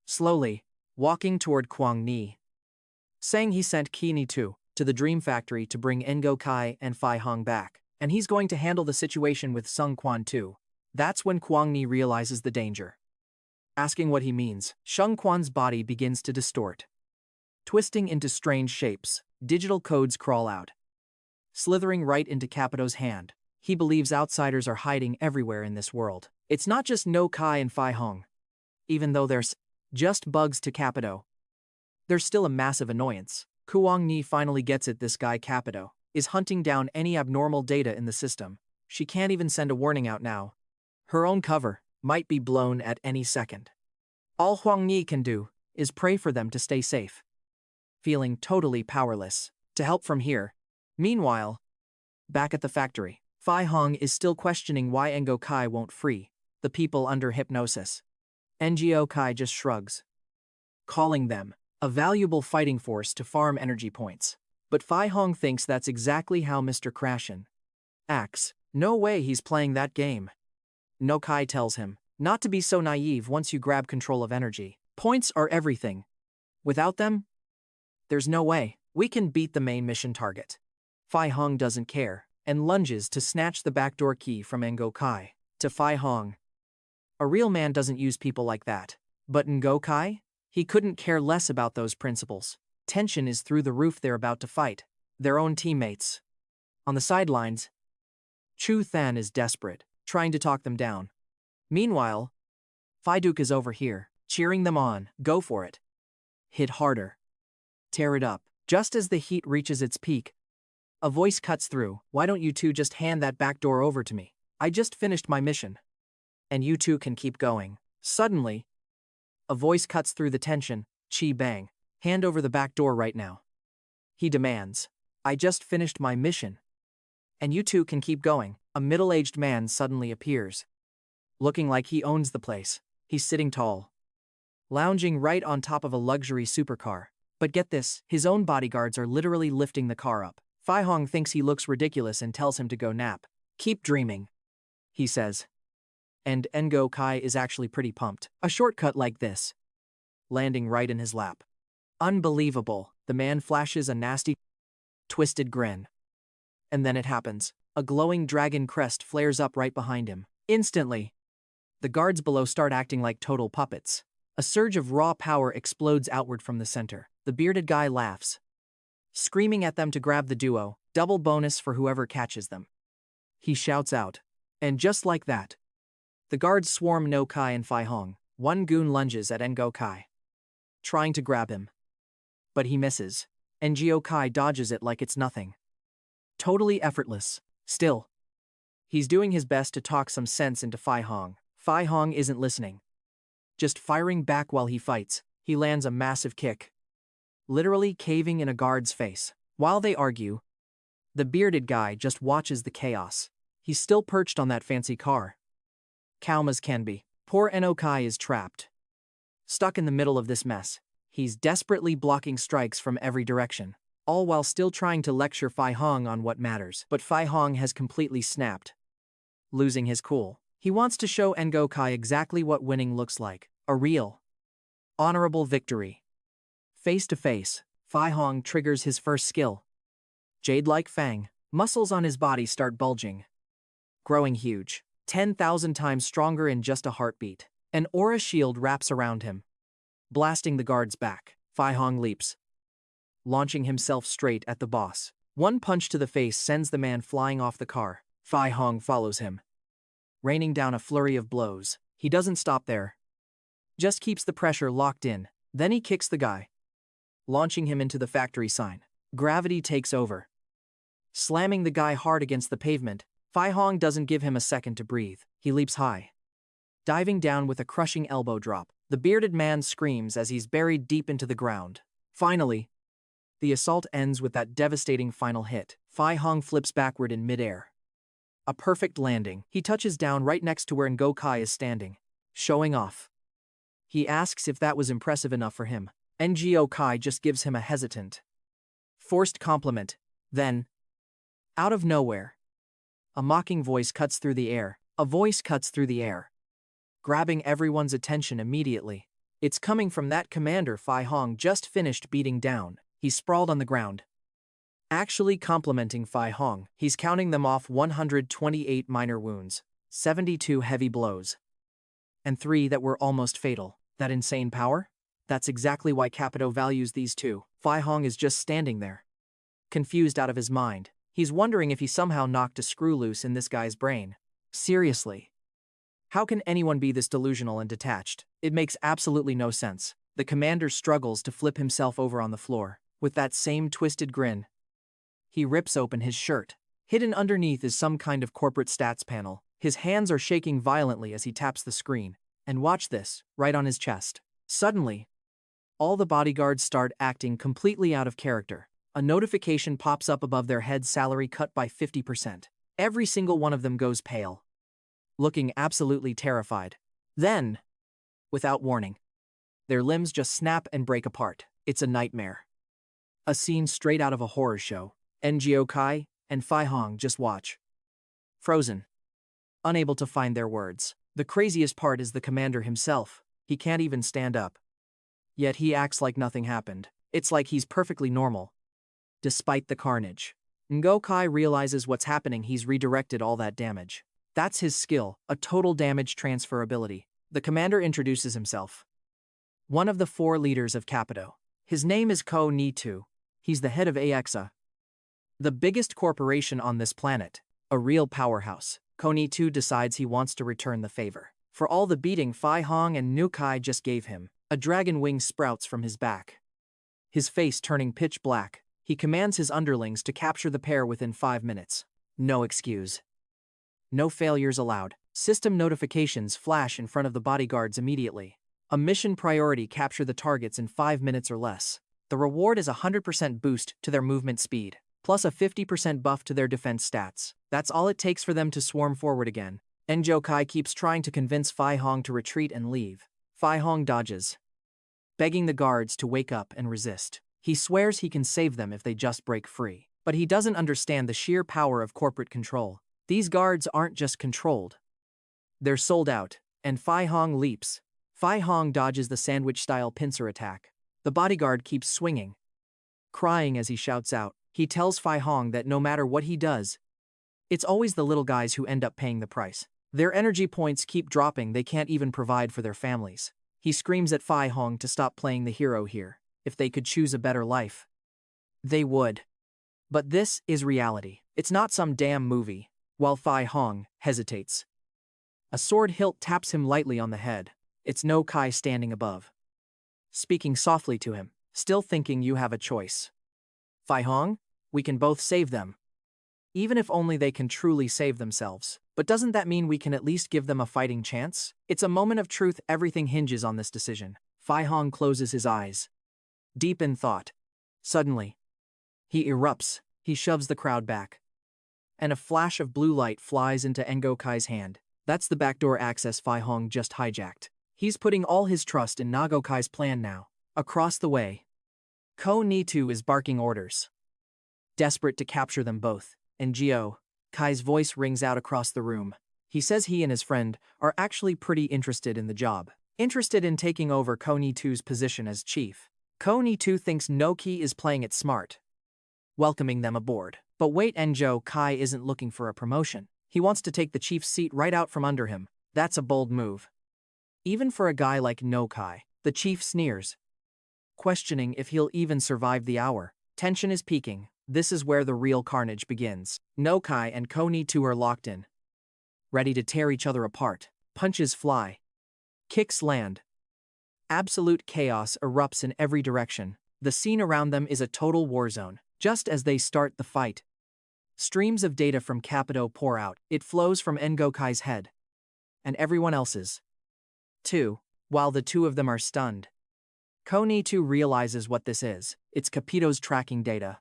slowly, walking toward Ngo Ky, saying he sent Ky to the Dream Factory to bring Ngo Ky and Phai Hong back, and he's going to handle the situation with Sung Quan too. That's when Ngo Ky realizes the danger. Asking what he means, Sung Quan's body begins to distort, twisting into strange shapes. Digital codes crawl out, slithering right into Capito's hand. He believes outsiders are hiding everywhere in this world. It's not just Ngo Ky and Phai Hong. Even though they're just bugs to Capito, they're still a massive annoyance. Ngo Ky finally gets it. This guy Capito is hunting down any abnormal data in the system. She can't even send a warning out now. Her own cover might be blown at any second. All Ngo Ky can do is pray for them to stay safe, feeling totally powerless to help from here. Meanwhile, back at the factory, Phai Hong is still questioning why Ngo Ky won't free the people under hypnosis. Ngo Ky just shrugs, calling them a valuable fighting force to farm energy points. But Fai Hong thinks that's exactly how Mr. Crashin acts. No way he's playing that game. Ngo Ky tells him not to be so naive once you grab control of energy. Points are everything. Without them, there's no way we can beat the main mission target. Fai Hong doesn't care and lunges to snatch the backdoor key from Ngo Ky. To Fai Hong, a real man doesn't use people like that. But Ngo Ky? He couldn't care less about those principles. Tension is through the roof. They're about to fight their own teammates. On the sidelines, Chu Than is desperate, trying to talk them down. Meanwhile, Fiduk is over here, cheering them on. Go for it. Hit harder. Tear it up. Just as the heat reaches its peak, a voice cuts through. Why don't you two just hand that back door over to me? I just finished my mission. And you two can keep going. Suddenly, a voice cuts through the tension. Chi Bang. Hand over the back door right now. He demands. I just finished my mission. And you two can keep going. A middle-aged man suddenly appears, looking like he owns the place. He's sitting tall, lounging right on top of a luxury supercar. But get this, his own bodyguards are literally lifting the car up. Fai Hong thinks he looks ridiculous and tells him to go nap. Keep dreaming, he says. And Ngo Ky is actually pretty pumped. A shortcut like this, landing right in his lap. Unbelievable. The man flashes a nasty, twisted grin. And then it happens. A glowing dragon crest flares up right behind him. Instantly, the guards below start acting like total puppets. A surge of raw power explodes outward from the center. The bearded guy laughs, screaming at them to grab the duo. Double bonus for whoever catches them. He shouts out. And just like that, the guards swarm Ngo Ky and Fai Hong. One goon lunges at Ngo Ky, trying to grab him. But he misses. Ngo Ky dodges it like it's nothing. Totally effortless. Still, he's doing his best to talk some sense into Fai Hong. Fai Hong isn't listening, just firing back while he fights. He lands a massive kick, literally caving in a guard's face. While they argue, the bearded guy just watches the chaos. He's still perched on that fancy car, calm as can be. Poor Ngo Ky is trapped, stuck in the middle of this mess. He's desperately blocking strikes from every direction, all while still trying to lecture Fai Hong on what matters. But Fai Hong has completely snapped, losing his cool. He wants to show Ngo Ky exactly what winning looks like. A real, honorable victory. Face to face, Fai Hong triggers his first skill. Jade-like fang. Muscles on his body start bulging, growing huge, 10,000 times stronger in just a heartbeat. An aura shield wraps around him, blasting the guards back. Fai Hong leaps, launching himself straight at the boss. One punch to the face sends the man flying off the car. Fai Hong follows him, raining down a flurry of blows. He doesn't stop there, just keeps the pressure locked in. Then he kicks the guy, launching him into the factory sign. Gravity takes over, slamming the guy hard against the pavement. Fai Hong doesn't give him a second to breathe. He leaps high, diving down with a crushing elbow drop. The bearded man screams as he's buried deep into the ground. Finally, the assault ends with that devastating final hit. Fai Hong flips backward in midair, a perfect landing. He touches down right next to where Ngo Ky is standing, showing off. He asks if that was impressive enough for him. Ngo Ky just gives him a hesitant, forced compliment. Then, out of nowhere, a mocking voice cuts through the air. A voice cuts through the air, grabbing everyone's attention immediately. It's coming from that commander Fai Hong just finished beating down. He's sprawled on the ground, actually complimenting Fai Hong. He's counting them off: 128 minor wounds, 72 heavy blows, and 3 that were almost fatal. That insane power? That's exactly why Capito values these two. Fai Hong is just standing there, confused out of his mind. He's wondering if he somehow knocked a screw loose in this guy's brain. Seriously, how can anyone be this delusional and detached? It makes absolutely no sense. The commander struggles to flip himself over on the floor. With that same twisted grin, he rips open his shirt. Hidden underneath is some kind of corporate stats panel. His hands are shaking violently as he taps the screen. And watch this, right on his chest. Suddenly, all the bodyguards start acting completely out of character. A notification pops up above their heads: salary cut by 50%. Every single one of them goes pale, looking absolutely terrified. Then, without warning, their limbs just snap and break apart. It's a nightmare. A scene straight out of a horror show. Ngo Ky and Fai Hong just watch. Frozen. Unable to find their words. The craziest part is the commander himself. He can't even stand up. Yet he acts like nothing happened. It's like he's perfectly normal. Despite the carnage. Ngo Ky realizes what's happening. He's redirected all that damage. That's his skill, a total damage transfer ability. The commander introduces himself. One of the 4 leaders of Capitol. His name is Ngo Ky. He's the head of AXA, the biggest corporation on this planet, a real powerhouse. Ngo Ky decides he wants to return the favor. For all the beating Fai Hong and Ngo Ky just gave him, a dragon wing sprouts from his back. His face turning pitch black, he commands his underlings to capture the pair within 5 minutes. No excuse. No failures allowed. System notifications flash in front of the bodyguards immediately. A mission priority: capture the targets in 5 minutes or less. The reward is a 100% boost to their movement speed, plus a 50% buff to their defense stats. That's all it takes for them to swarm forward again. Ngo Ky keeps trying to convince Fai Hong to retreat and leave. Fai Hong dodges, begging the guards to wake up and resist. He swears he can save them if they just break free. But he doesn't understand the sheer power of corporate control. These guards aren't just controlled. They're sold out, and Fai Hong leaps. Fai Hong dodges the sandwich-style pincer attack. The bodyguard keeps swinging, crying as he shouts out. He tells Fai Hong that no matter what he does, it's always the little guys who end up paying the price. Their energy points keep dropping. They can't even provide for their families. He screams at Fai Hong to stop playing the hero here. If they could choose a better life, they would. But this is reality. It's not some damn movie. While Fai Hong hesitates, a sword hilt taps him lightly on the head. It's Ngo Ky standing above, speaking softly to him, still thinking you have a choice. Fai Hong, we can both save them. Even if only they can truly save themselves. But doesn't that mean we can at least give them a fighting chance? It's a moment of truth. Everything hinges on this decision. Fai Hong closes his eyes, deep in thought. Suddenly, he erupts. He shoves the crowd back, and a flash of blue light flies into Ngo Ky's hand. That's the backdoor access Fai Hong just hijacked. He's putting all his trust in Ngo Ky's plan now. Across the way, Ngo Ky is barking orders, desperate to capture them both. Ngo Ky's voice rings out across the room. He says he and his friend are actually pretty interested in the job, interested in taking over Ngo Ky's position as chief. Ngo Ky thinks Ngo Ky is playing it smart, welcoming them aboard. But wait, Ngo Ky isn't looking for a promotion. He wants to take the chief's seat right out from under him. That's a bold move, even for a guy like Ngo Ky. The chief sneers, questioning if he'll even survive the hour. Tension is peaking. This is where the real carnage begins. Ngo Ky and Ngo Ky are locked in, ready to tear each other apart. Punches fly, kicks land. Absolute chaos erupts in every direction. The scene around them is a total war zone. Just as they start the fight, streams of data from Capitol pour out. It flows from Ngo Ky's head, and everyone else's, too. While the two of them are stunned, Ngo Ky realizes what this is. It's Capitol's tracking data,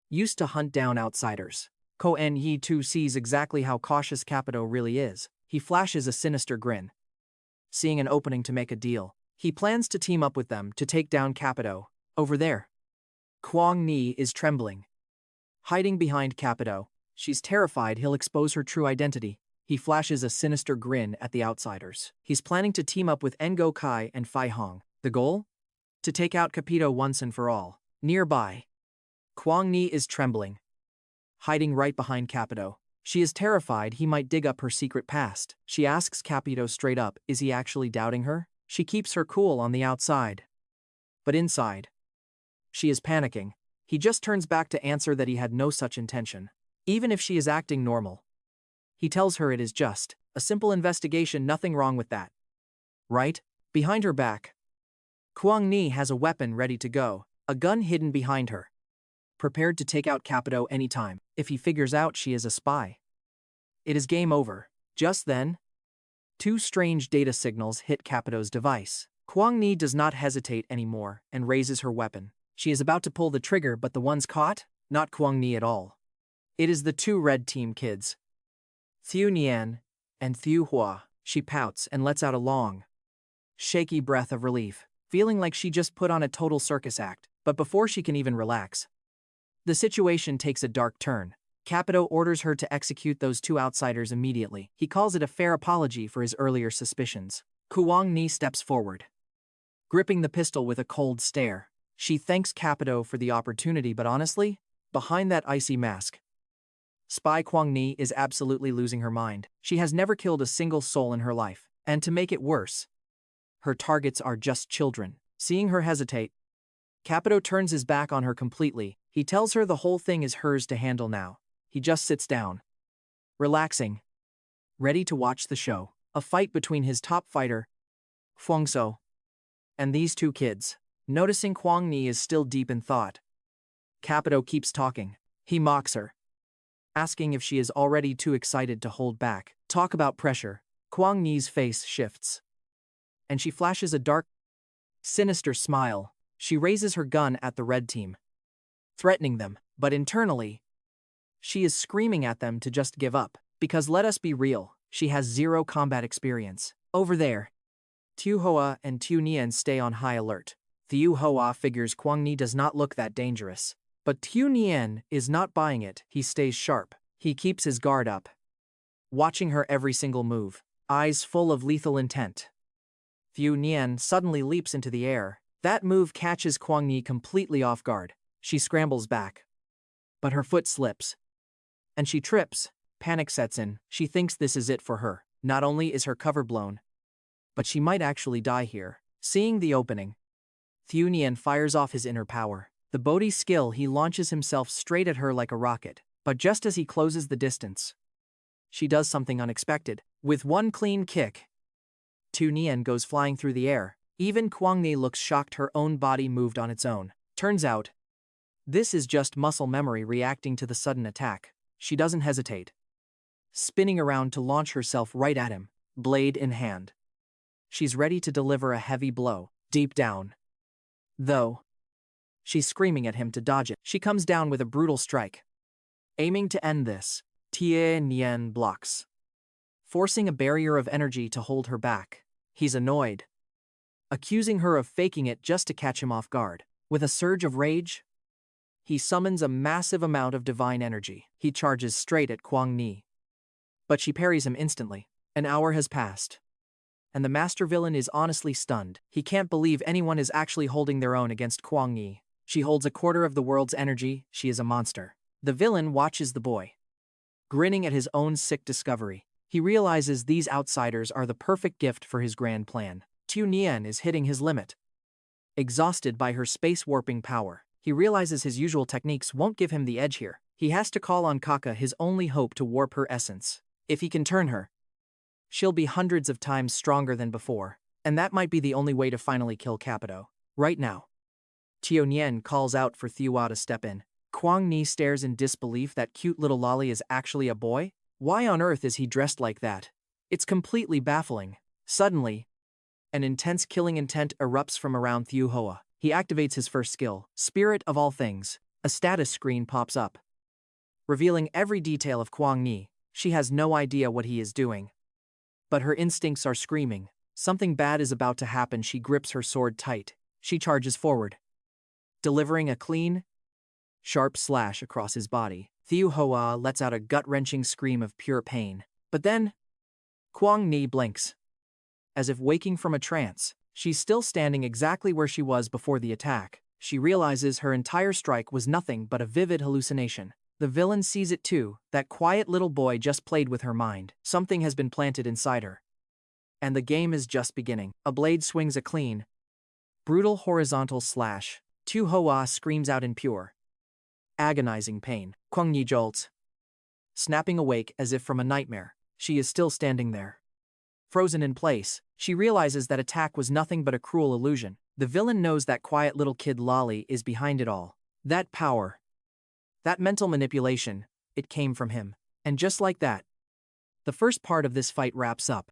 used to hunt down outsiders. Ngo Ky sees exactly how cautious Capitol really is. He flashes a sinister grin, seeing an opening to make a deal. He plans to team up with them to take down Capitol. Over there, Ngo Ky is trembling, hiding behind Capitol. She's terrified he'll expose her true identity. He flashes a sinister grin at the outsiders. He's planning to team up with Ngo Ky and Fai Hong. The goal? To take out Capitol once and for all. Nearby, Ngo Ky is trembling, hiding right behind Capitol. She is terrified he might dig up her secret past. She asks Capitol straight up, is he actually doubting her? She keeps her cool on the outside, but inside, she is panicking. He just turns back to answer that he had no such intention. Even if she is acting normal, he tells her it is just a simple investigation, nothing wrong with that. Right? Behind her back, Ngo Ky has a weapon ready to go, a gun hidden behind her, prepared to take out Capitol anytime. If he figures out she is a spy, it is game over. Just then, 2 strange data signals hit Capitol's device. Ngo Ky does not hesitate anymore and raises her weapon. She is about to pull the trigger, but the ones caught? Not Ngo Ky at all. It is the 2 red team kids, Thieu Nian and Thieu Hua. She pouts and lets out a long, shaky breath of relief, feeling like she just put on a total circus act. But before she can even relax, the situation takes a dark turn. Capito orders her to execute those two outsiders immediately. He calls it a fair apology for his earlier suspicions. Kwang Ni steps forward, gripping the pistol with a cold stare. She thanks Capito for the opportunity, but honestly, behind that icy mask, Spy Kwang Ni is absolutely losing her mind. She has never killed a single soul in her life, and to make it worse, her targets are just children. Seeing her hesitate, Capito turns his back on her completely. He tells her the whole thing is hers to handle now. He just sits down, relaxing, ready to watch the show. A fight between his top fighter, Fuangso, and these two kids. Noticing Kwang Ni is still deep in thought, Capito keeps talking. He mocks her, asking if she is already too excited to hold back. Talk about pressure. Kwang Ni's face shifts, and she flashes a dark, sinister smile. She raises her gun at the red team, threatening them, but internally, she is screaming at them to just give up, because let us be real, she has zero combat experience. Over there, Tiu Hoa and Tiu Nian stay on high alert. Tiu Hoa figures Kwang Ni does not look that dangerous, but Tiu Nian is not buying it. He stays sharp. He keeps his guard up, watching her every single move, eyes full of lethal intent. Tiu Nian suddenly leaps into the air. That move catches Kwang Ni completely off guard. She scrambles back, but her foot slips, and she trips. Panic sets in. She thinks this is it for her. Not only is her cover blown, but she might actually die here. Seeing the opening, Tiu Nian fires off his inner power. The Bodhi skill, he launches himself straight at her like a rocket. But just as he closes the distance, she does something unexpected. With one clean kick, Tiu Nian goes flying through the air. Even Kwang Ni looks shocked her own body moved on its own. Turns out, this is just muscle memory reacting to the sudden attack. She doesn't hesitate, spinning around to launch herself right at him, blade in hand. She's ready to deliver a heavy blow. Deep down, though, she's screaming at him to dodge it. She comes down with a brutal strike, aiming to end this. Tiu Nian blocks, forcing a barrier of energy to hold her back. He's annoyed, accusing her of faking it just to catch him off guard. With a surge of rage, he summons a massive amount of divine energy. He charges straight at Kwang Ni, but she parries him instantly. An hour has passed, and the master villain is honestly stunned. He can't believe anyone is actually holding their own against Kwang Ni. She holds a quarter of the world's energy. She is a monster. The villain watches the boy, grinning at his own sick discovery. He realizes these outsiders are the perfect gift for his grand plan. Tiu Nian is hitting his limit, exhausted by her space-warping power. He realizes his usual techniques won't give him the edge here. He has to call on Kaka, his only hope to warp her essence. If he can turn her, she'll be hundreds of times stronger than before, and that might be the only way to finally kill Capito. Right now, Tiu Nian calls out for Tiu Hoa to step in. Kwang Ni stares in disbelief. That cute little lolly is actually a boy? Why on earth is he dressed like that? It's completely baffling. Suddenly, an intense killing intent erupts from around Tiu Hoa. He activates his first skill, Spirit of All Things. A status screen pops up, revealing every detail of Kwang Ni. She has no idea what he is doing, but her instincts are screaming. Something bad is about to happen. She grips her sword tight. She charges forward, delivering a clean, sharp slash across his body. Tiu Hoa lets out a gut-wrenching scream of pure pain. But then, Kwang Ni blinks, as if waking from a trance. She's still standing exactly where she was before the attack. She realizes her entire strike was nothing but a vivid hallucination. The villain sees it too. That quiet little boy just played with her mind. Something has been planted inside her, and the game is just beginning. A blade swings a clean, brutal horizontal slash. Tiu Hoa screams out in pure, agonizing pain. Kwang Ni jolts, snapping awake as if from a nightmare. She is still standing there, frozen in place. She realizes that attack was nothing but a cruel illusion. The villain knows that quiet little kid Lolly is behind it all. That power, that mental manipulation, it came from him. And just like that, the first part of this fight wraps up.